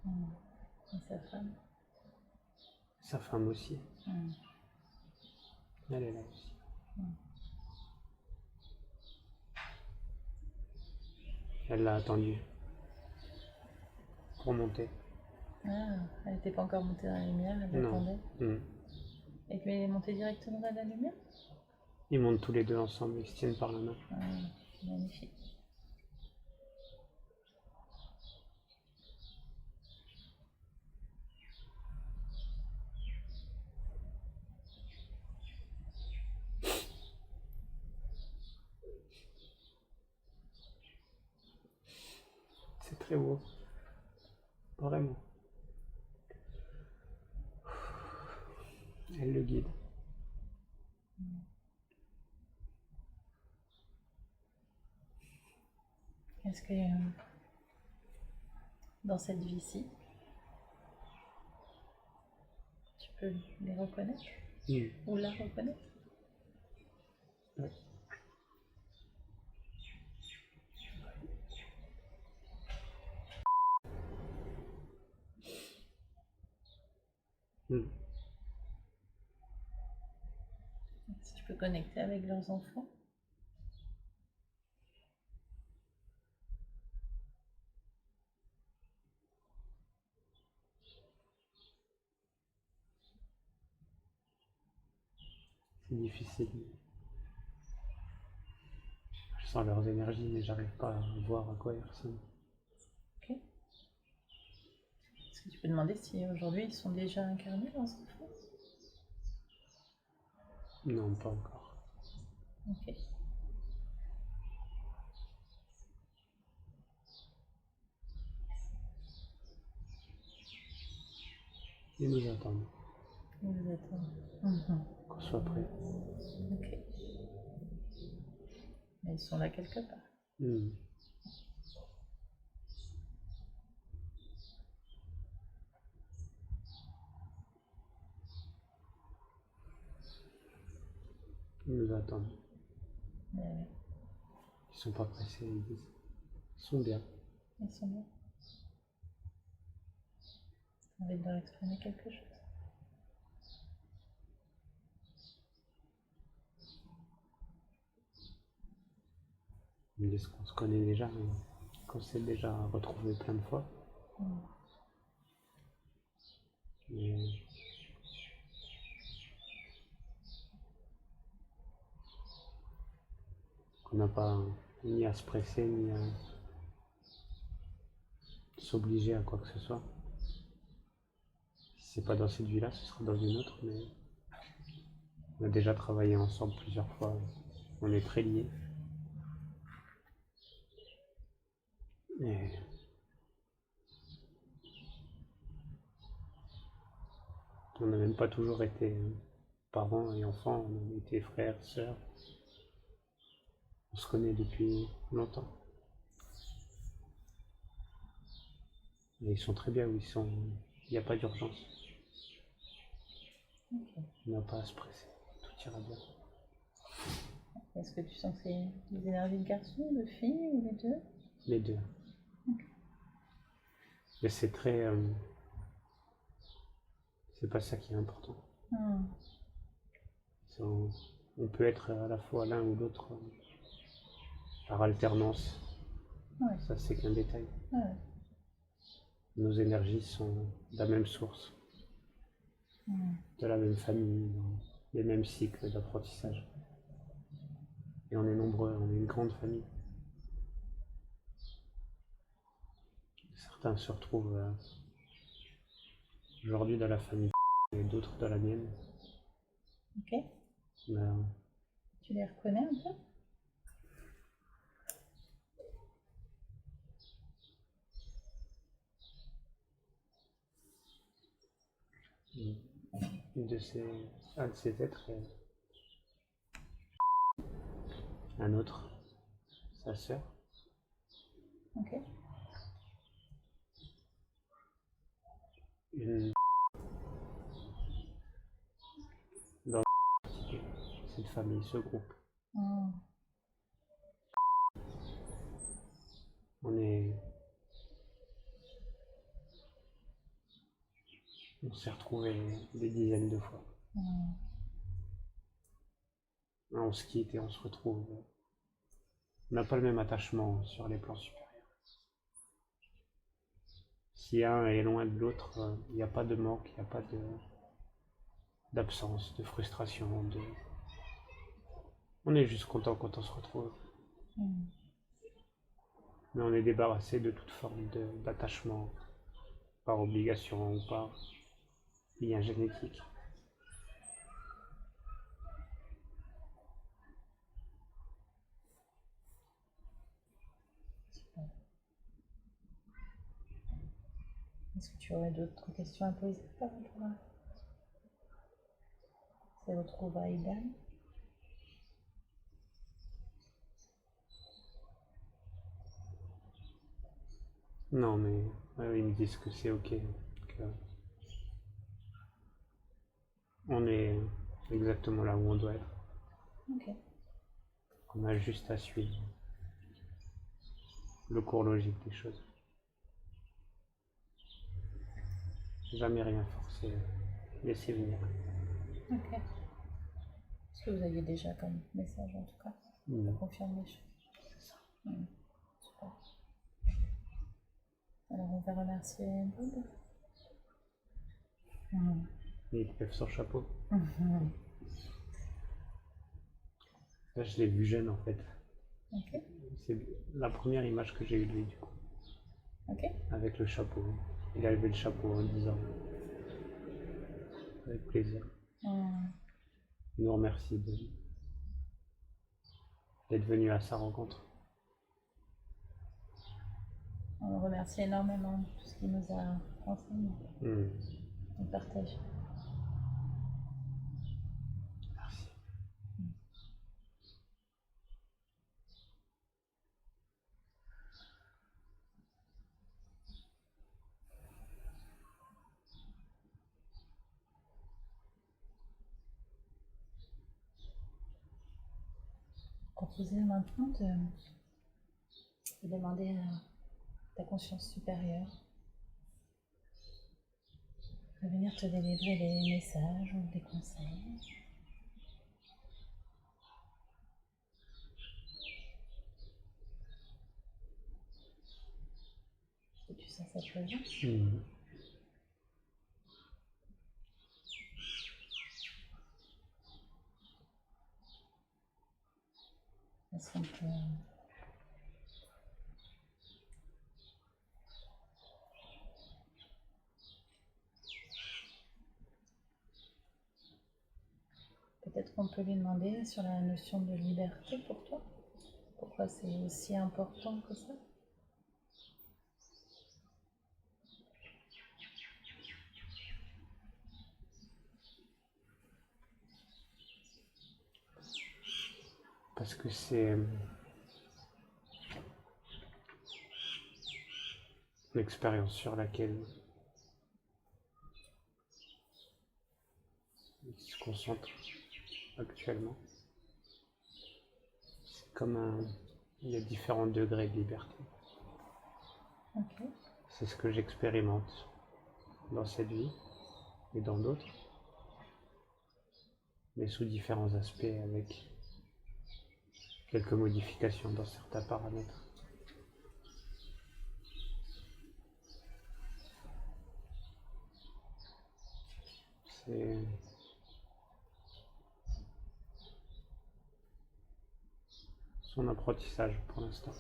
Et sa femme? Sa femme aussi. Elle est là aussi. Elle l'a attendu pour monter. Ah, elle n'était pas encore montée dans la lumière, elle Non. attendait. Et puis elle est montée directement dans la lumière? Ils montent tous les deux ensemble, ils se tiennent par la main. Ah, magnifique. C'est très beau. Vraiment. Elle le guide. Est-ce que dans cette vie-ci, tu peux les reconnaître? Ou la reconnaître? Ouais. Si tu peux connecter avec leurs enfants? C'est difficile. Je sens leurs énergies, mais j'arrive pas à voir à quoi ils ressemblent. Ok. Est-ce que tu peux demander si aujourd'hui ils sont déjà incarnés, leurs enfants? Non, pas encore. Ok. Ils nous attendent, Vous êtes... Mhm. qu'on soit prêt. Ok. Mais ils sont là quelque part. Hmm. Ils nous attendent. Mais Ils sont pas pressés, ils disent. Ils sont bien. ils sont là. J'ai envie de leur exprimer quelque chose. Ils me disent qu'on se connaît déjà, mais qu'on s'est déjà retrouvés plein de fois. Mm. Mais qu'on n'a pas ni à se presser, ni à s'obliger à quoi que ce soit. Si c'est pas dans cette vie-là, ce sera dans une autre, mais on a déjà travaillé ensemble plusieurs fois. On est très liés. Et on n'a même pas toujours été parents et enfants, on a été frères, sœurs. On se connaît depuis longtemps. Et ils sont très bien où ils sont. Il n'y a pas d'urgence. Ok. On n'a pas à se presser. Tout ira bien. Est-ce que tu sens que c'est des énergies de garçon, de fille ou les deux? Les deux. Mais c'est très. C'est pas ça qui est important. Hmm. On peut être à la fois l'un ou l'autre par alternance. Ouais. Ça, c'est qu'un détail. Ouais. Nos énergies sont de la même source, Hmm. de la même famille, dans les mêmes cycles d'apprentissage. Et on est nombreux, on est une grande famille. Certains se retrouvent aujourd'hui dans la famille et d'autres dans la mienne. Ok. Mais, Tu les reconnais un peu? un de ces êtres est un autre, sa sœur. Ok. Une... Dans cette famille, ce groupe. Hmm. On s'est retrouvés des dizaines de fois. Hmm. On se quitte et on se retrouve. On n'a pas le même attachement sur les plans supérieurs. Si un est loin de l'autre, il n'y a pas de manque, il n'y a pas d'absence, de frustration. On est juste content quand on se retrouve. Hmm. Mais on est débarrassé de toute forme d'attachement par obligation ou par lien génétique. Est-ce que tu aurais d'autres questions à poser par rapport à ces retrouvailles d'âme? Non, mais ils me disent que c'est ok, qu'on est exactement là où on doit être, Ok. qu'on a juste à suivre le cours logique des choses. Jamais rien forcer, laisser venir. Ok. Ce que vous aviez déjà comme message en tout cas. Ça confirme les choses. C'est ça. Super. Alors on va remercier Bob. Et il lève son chapeau. Mhm. Là, je l'ai vu jeune en fait. Ok. C'est la première image que j'ai eue de lui du coup. Ok. Avec le chapeau. Il a levé le chapeau en disant avec plaisir. Hmm. Il nous remercie d'être venu à sa rencontre. On le remercie énormément de tout ce qu'il nous a enseigné. et partage. Merci. Proposer maintenant de demander à ta conscience supérieure de venir te délivrer des messages ou des conseils. Est-ce que tu sens cette présence? Est-ce qu'on peut peut-être qu'on peut lui demander sur la notion de liberté pour toi? Pourquoi c'est aussi important que ça? Parce que c'est une expérience sur laquelle il se concentre actuellement. C'est comme il y a différents degrés de liberté. Ok. C'est ce que j'expérimente dans cette vie et dans d'autres, mais sous différents aspects avec quelques modifications dans certains paramètres. C'est son apprentissage pour l'instant,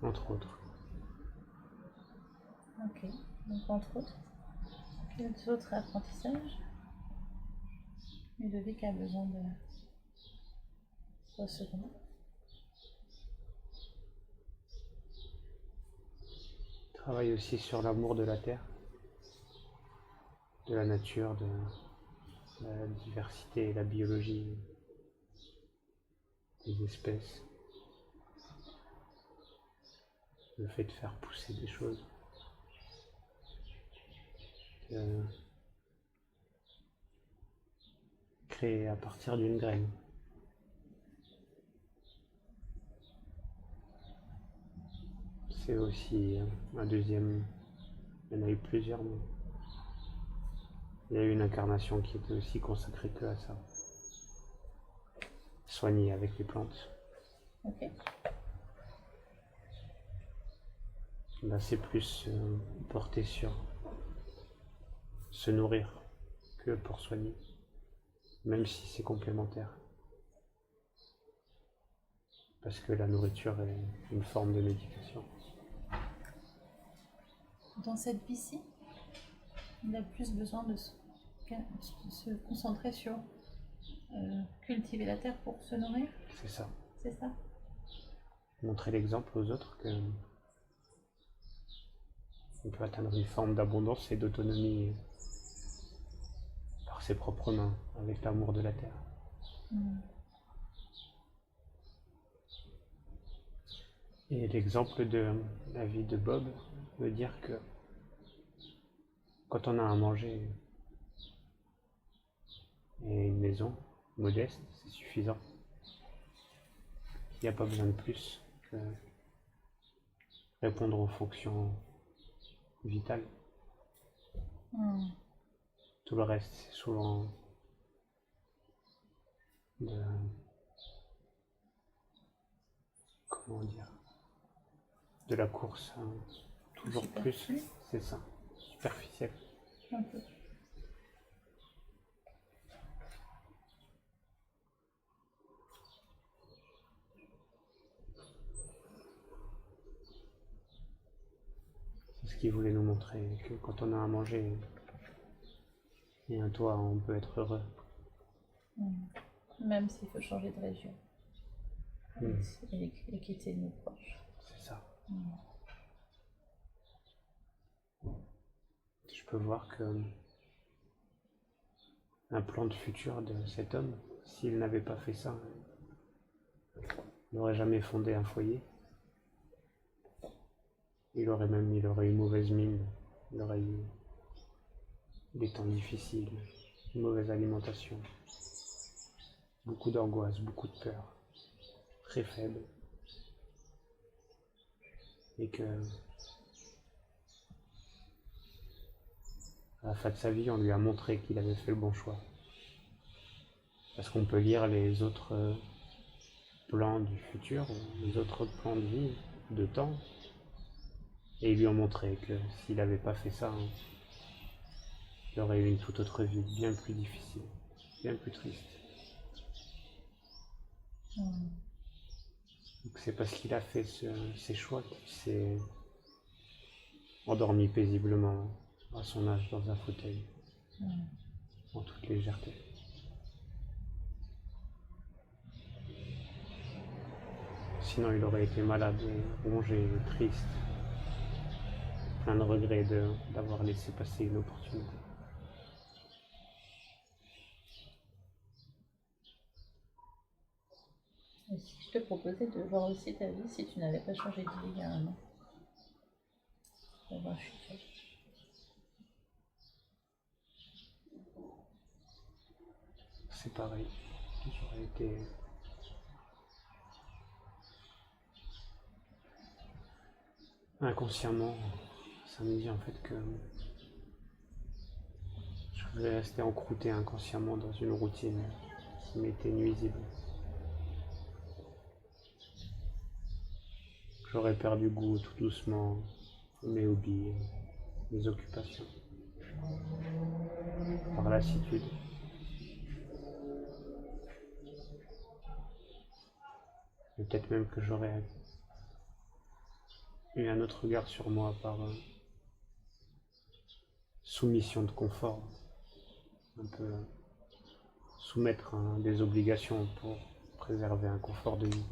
entre autres. Ok. Donc entre autres, quels autres apprentissages Ludovic a besoin de recevoir? Travaille aussi sur l'amour de la terre, de la nature, de la diversité et la biologie des espèces. Le fait de faire pousser des choses. De créer à partir d'une graine. C'est aussi un deuxième, il y en a eu plusieurs, mais il y a eu une incarnation qui était aussi consacrée que à ça. Soigner avec les plantes. Ok. Là, c'est plus porté sur se nourrir que pour soigner, même si c'est complémentaire. Parce que la nourriture est une forme de médication. Dans cette vie-ci, il a plus besoin de se concentrer sur cultiver la terre pour se nourrir, C'est ça. c'est ça? Montrer l'exemple aux autres que on peut atteindre une forme d'abondance et d'autonomie par ses propres mains, avec l'amour de la terre. Et l'exemple de la vie de Bob veut dire que quand on a à manger et une maison modeste, c'est suffisant. Il n'y a pas besoin de plus que répondre aux fonctions vitales. Tout le reste, c'est souvent de... comment dire, de la course, hein. Toujours plus, c'est ça, superficiel. Un peu. C'est ce qu'il voulait nous montrer, que quand on a à manger et un toit, on peut être heureux. Même s'il faut changer de région et quitter nos proches. C'est ça. peux voir que un plan de futur de cet homme, s'il n'avait pas fait ça, il n'aurait jamais fondé un foyer. Il aurait eu mauvaise mine, il aurait eu des temps difficiles, une mauvaise alimentation, beaucoup d'angoisse, beaucoup de peur, très faible. Et que à la fin de sa vie, on lui a montré qu'il avait fait le bon choix. Parce qu'on peut lire les autres plans du futur, les autres plans de vie, de temps, et ils lui ont montré que s'il n'avait pas fait ça, il aurait eu une toute autre vie, bien plus difficile, bien plus triste. Donc c'est parce qu'il a fait ses choix qu'il s'est endormi paisiblement à son âge dans un fauteuil, en toute légèreté. Sinon il aurait été malade, rongé, triste, plein de regrets d'avoir laissé passer une opportunité. Et si je te proposais de voir aussi ta vie si tu n'avais pas changé de vie il y a un an, dans un futur. C'est pareil, j'aurais été inconsciemment, ça me dit en fait que je vais rester encrouté inconsciemment dans une routine qui m'était nuisible. J'aurais perdu goût tout doucement à mes hobbies, mes occupations, par lassitude. Et peut-être même que j'aurais eu un autre regard sur moi par soumission de confort, un peu soumettre à des obligations pour préserver un confort de vie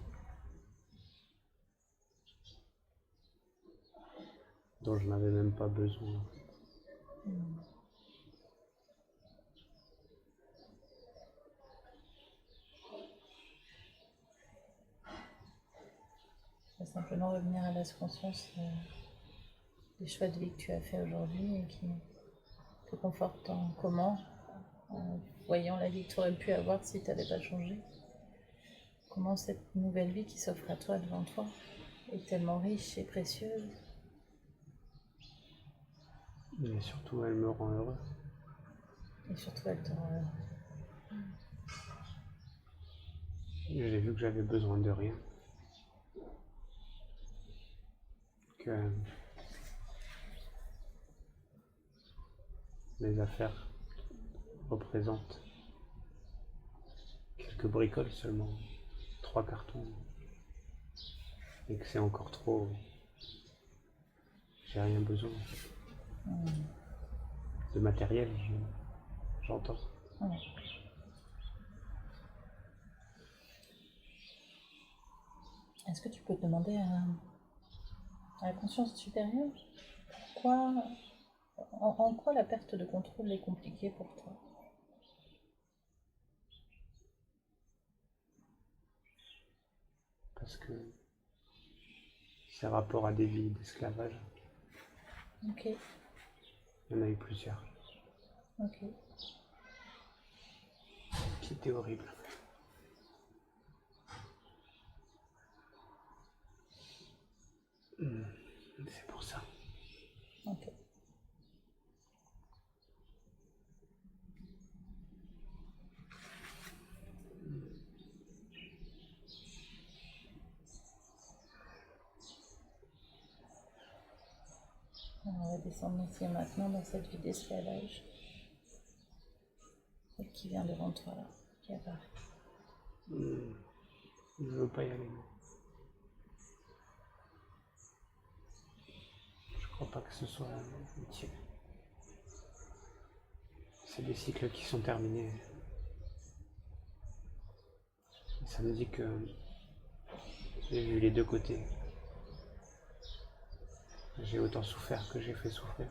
dont je n'avais même pas besoin. Je vais simplement revenir à la conscience des choix de vie que tu as fait aujourd'hui et qui te confortent en comment, en voyant la vie que tu aurais pu avoir si tu n'avais pas changé. Comment cette nouvelle vie qui s'offre à toi devant toi est tellement riche et précieuse. Mais surtout, elle me rend heureux. Et surtout, elle te rend heureux. J'ai vu que j'avais besoin de rien. Que mes affaires représentent quelques bricoles seulement, 3 cartons, et que c'est encore trop. J'ai rien besoin de matériel, j'entends. Ouais. Est-ce que tu peux demander à la conscience supérieure en quoi la perte de contrôle est compliquée pour toi? Parce que c'est rapport à des vies d'esclavage. Ok, Il y en a eu plusieurs ok. qui étaient horribles. C'est pour ça. Ok. On va descendre ici et maintenant dans cette vie d'esclavage. Celle qui vient devant toi là, qui apparaît. Je veux pas y aller. Je crois pas que ce soit utile. C'est des cycles qui sont terminés. Et ça me dit que j'ai vu les deux côtés. J'ai autant souffert que j'ai fait souffrir.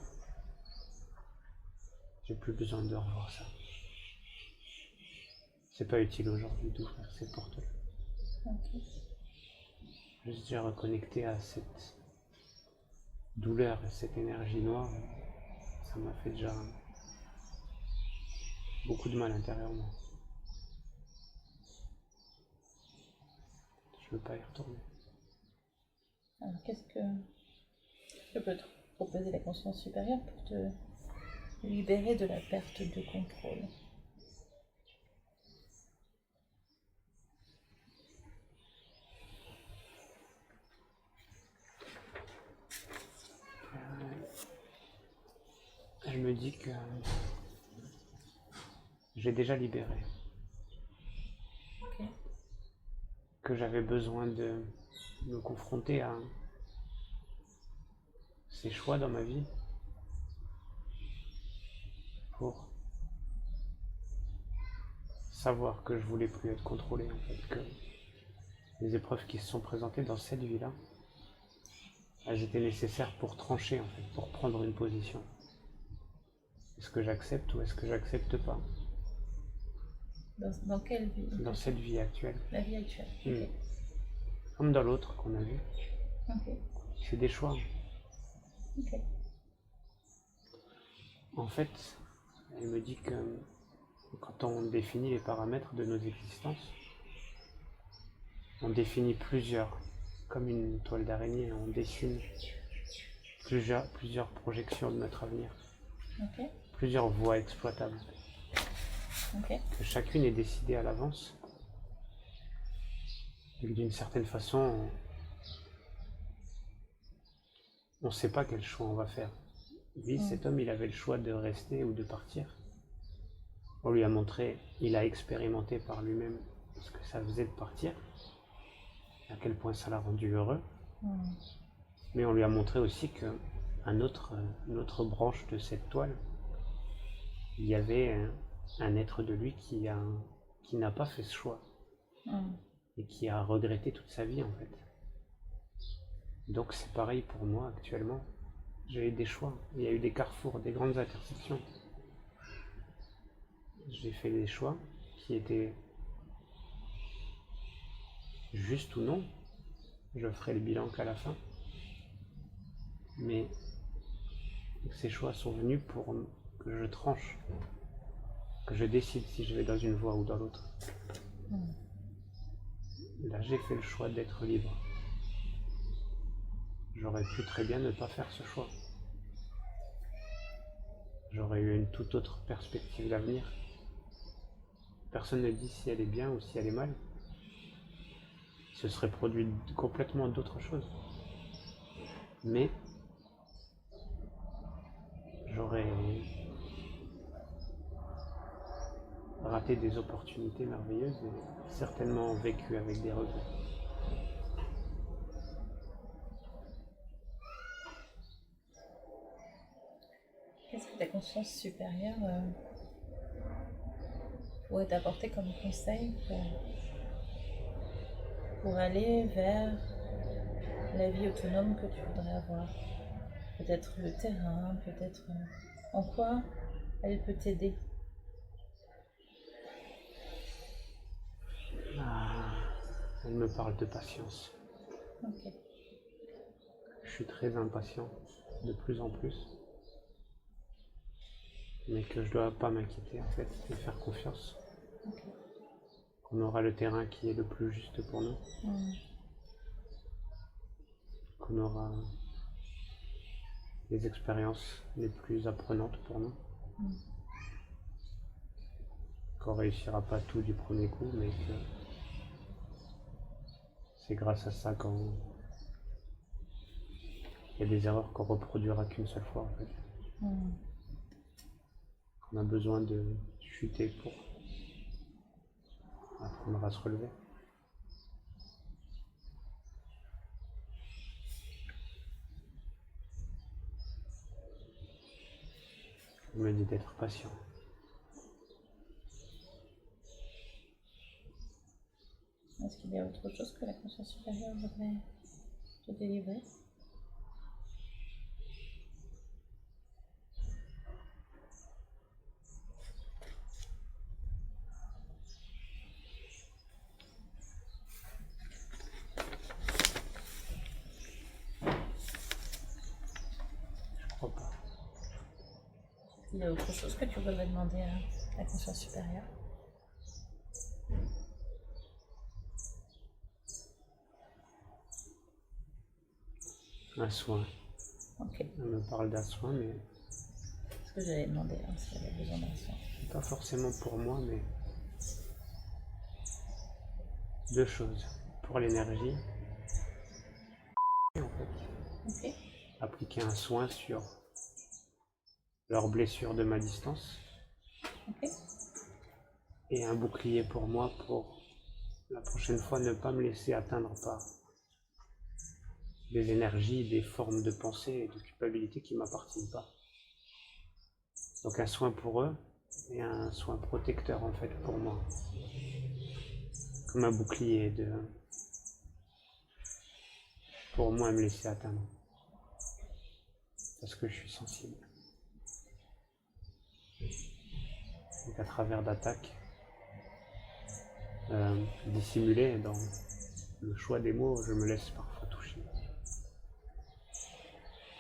J'ai plus besoin de revoir ça. C'est pas utile aujourd'hui d'ouvrir ces portes-là. Ok. Juste j'ai reconnecté à cette douleur et cette énergie noire. Ça m'a fait déjà beaucoup de mal intérieurement. Je veux pas y retourner. Alors, qu'est-ce que je peux te proposer la conscience supérieure pour te libérer de la perte de contrôle? Elle me dit que j'ai déjà libéré, Ok. que j'avais besoin de me confronter à ces choix dans ma vie pour savoir que je voulais plus être contrôlé, en fait, que les épreuves qui se sont présentées dans cette vie-là, elles étaient nécessaires pour trancher, en fait, pour prendre une position. Est-ce que j'accepte ou est-ce que j'accepte pas? Dans quelle vie? Dans cette vie actuelle. La vie actuelle. Ok. Comme dans l'autre qu'on a vu. Ok. C'est des choix. Ok. En fait, elle me dit que quand on définit les paramètres de nos existences, on définit plusieurs, comme une toile d'araignée, on dessine plusieurs projections de notre avenir, Ok. plusieurs voies exploitables, Ok. que chacune est décidée à l'avance, et que d'une certaine façon, on ne sait pas quel choix on va faire. Lui, cet homme, il avait le choix de rester ou de partir. On lui a montré, il a expérimenté par lui-même ce que ça faisait de partir, à quel point ça l'a rendu heureux. Mais on lui a montré aussi qu'une autre branche de cette toile, il y avait un être de lui qui n'a pas fait ce choix et qui a regretté toute sa vie en fait. Donc c'est pareil pour moi actuellement. J'ai eu des choix, il y a eu des carrefours, des grandes intersections. J'ai fait des choix qui étaient justes ou non. Je ferai le bilan qu'à la fin. Mais ces choix sont venus pour que je tranche, que je décide si je vais dans une voie ou dans l'autre. Là, j'ai fait le choix d'être libre. J'aurais pu très bien ne pas faire ce choix. J'aurais eu une toute autre perspective d'avenir. Personne ne dit si elle est bien ou si elle est mal. Ce serait produit complètement d'autres choses. Mais j'aurais raté des opportunités merveilleuses et certainement vécu avec des regrets. Qu'est-ce que ta conscience supérieure pourrait t'apporter comme conseil pour aller vers la vie autonome que tu voudrais avoir? Peut-être le terrain, peut-être en quoi elle peut t'aider? Elle me parle de patience. Ok. Je suis très impatient, de plus en plus. Mais que je dois pas m'inquiéter en fait, et faire confiance. Ok. On aura le terrain qui est le plus juste pour nous. Qu'on aura les expériences les plus apprenantes pour nous. Qu'on réussira pas tout du premier coup, mais que c'est grâce à ça qu'il y a des erreurs qu'on reproduira qu'une seule fois en fait. On a besoin de chuter pour apprendre à se relever. On me dit d'être patient. Est-ce qu'il y a autre chose que la conscience supérieure voudrait te délivrer? Il y a autre chose que tu voudrais demander à la conscience supérieure? Un soin. Ok. On me parle d'un soin, mais Ce que j'allais demander, hein, s'il y avait besoin d'un soin. pas forcément pour moi, mais deux choses. Pour l'énergie, en fait, Ok. appliquer un soin sur leurs blessures de ma distance, Ok. et un bouclier pour moi pour la prochaine fois ne pas me laisser atteindre par des énergies, des formes de pensée et de culpabilité qui ne m'appartiennent pas. Donc un soin pour eux et un soin protecteur en fait pour moi. Comme un bouclier pour moi me laisser atteindre. Parce que je suis sensible. Donc à travers d'attaques dissimulées dans le choix des mots, je me laisse parfois toucher.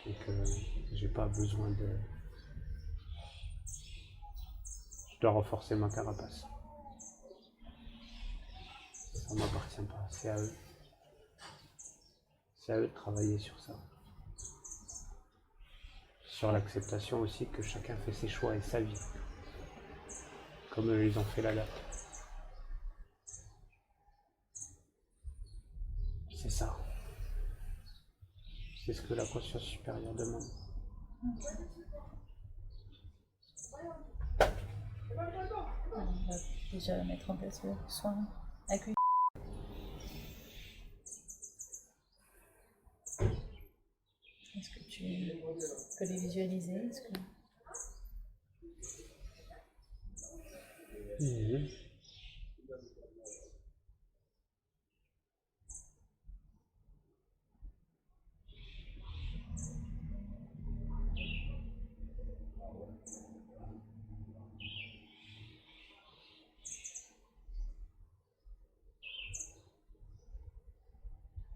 Donc j'ai pas besoin de... Je dois renforcer ma carapace. Ça ne m'appartient pas, c'est à eux. C'est à eux de travailler sur ça. Sur l'acceptation aussi que chacun fait ses choix et sa vie. Comme eux, ils ont fait la leur. C'est ça. C'est ce que la conscience supérieure demande. On va déjà mettre en place le soin accueilli. Est-ce que tu peux les visualiser? Est-ce que... Mhm.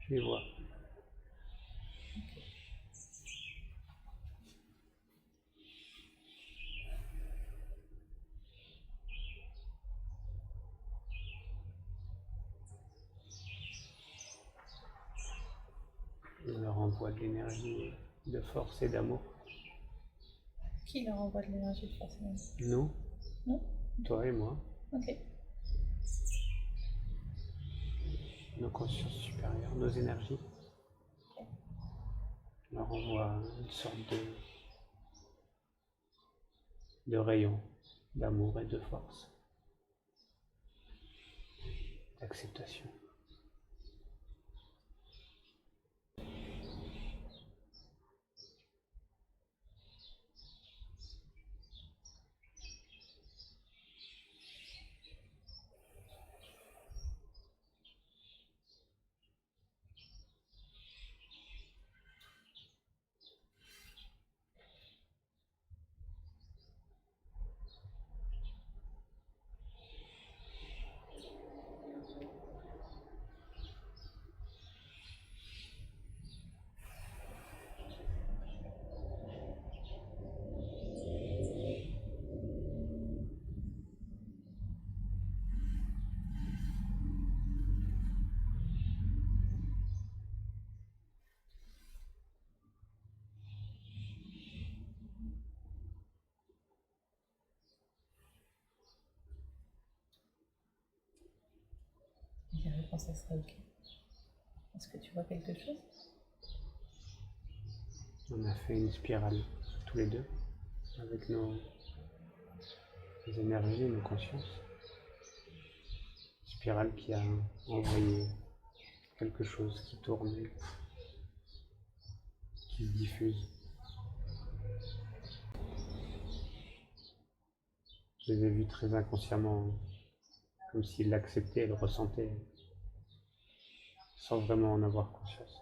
Je les vois. On leur envoie de l'énergie, de force et d'amour. Qui leur envoie de l'énergie de force? Nous, Non? toi et moi, Ok. nos consciences supérieures, nos énergies. On leur envoie une sorte de rayon d'amour et de force, d'acceptation. Je dirais quand ça sera ok. Est-ce que tu vois quelque chose? On a fait une spirale tous les deux avec nos énergies, nos consciences. Spirale qui a envoyé quelque chose qui tourne et qui se diffuse. Je les ai vus très inconsciemment, comme s'ils l'acceptaient et le ressentaient, sans vraiment en avoir conscience.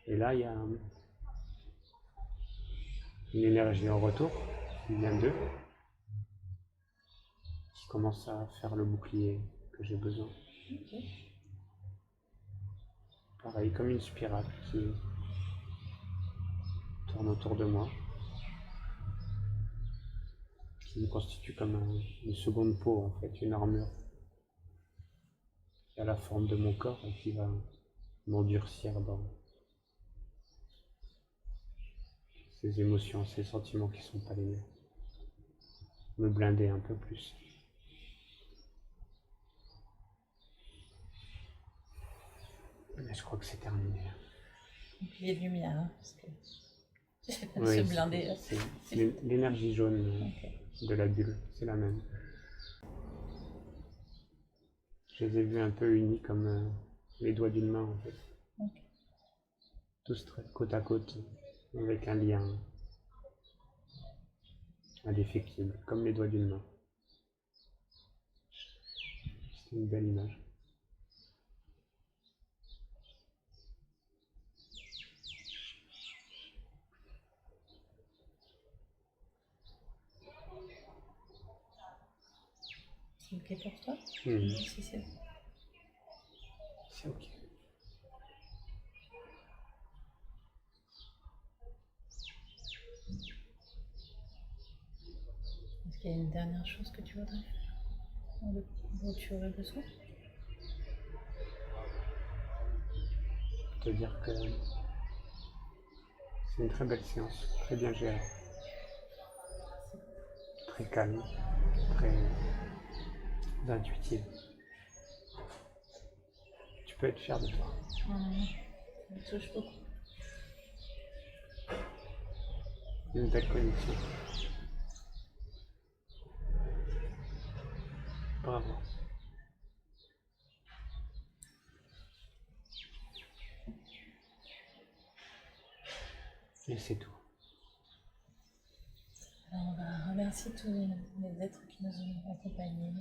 Et là, il y a une énergie en retour qui vient d'eux, qui commence à faire le bouclier que j'ai besoin. Ok. Pareil, comme une spirale qui tourne autour de moi. qui me constitue comme une seconde peau, en fait, une armure qui a la forme de mon corps et qui va m'endurcir dans ces émotions, ces sentiments qui sont pas les miens. Me blinder un peu plus. Mais je crois que c'est terminé. Bouclier de lumière, hein, parce que j'ai pas Oui, se blinder. c'est l'énergie jaune Ok. de la bulle, c'est la même. Je les ai vus un peu unis comme les doigts d'une main en fait. Ok. Tous côte à côte, avec un lien indéfectible, comme les doigts d'une main. C'est une belle image. C'est ok pour toi? Mhm. Si c'est bon. C'est ok. Est-ce qu'il y a une dernière chose que tu voudrais faire? Dont tu aurais besoin? Te dire que c'est une très belle séance, très bien gérée, très calme, très intuitive. Tu peux être fier de toi. Ça me touche beaucoup. Une belle connexion. Bravo. Et c'est tout. Alors, on va remercier tous les êtres qui nous ont accompagnés.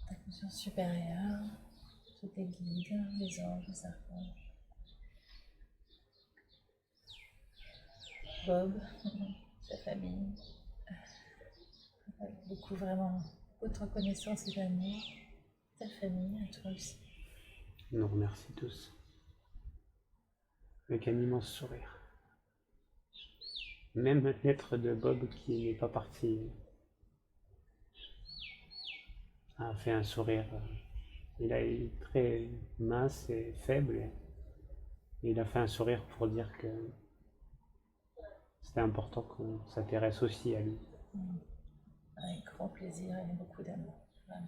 Ta conscience supérieure, tous tes guides, les anges, les archanges. Bob, sa famille. Avec beaucoup, vraiment, beaucoup de reconnaissance et d'amour. Ta famille, à toi aussi. Je nous remercie tous. Avec un immense sourire. Même l'être de Bob qui n'est pas parti a fait un sourire. Il est très mince et faible. Et il a fait un sourire pour dire que c'était important qu'on s'intéresse aussi à lui. Avec grand plaisir et beaucoup d'amour. Voilà.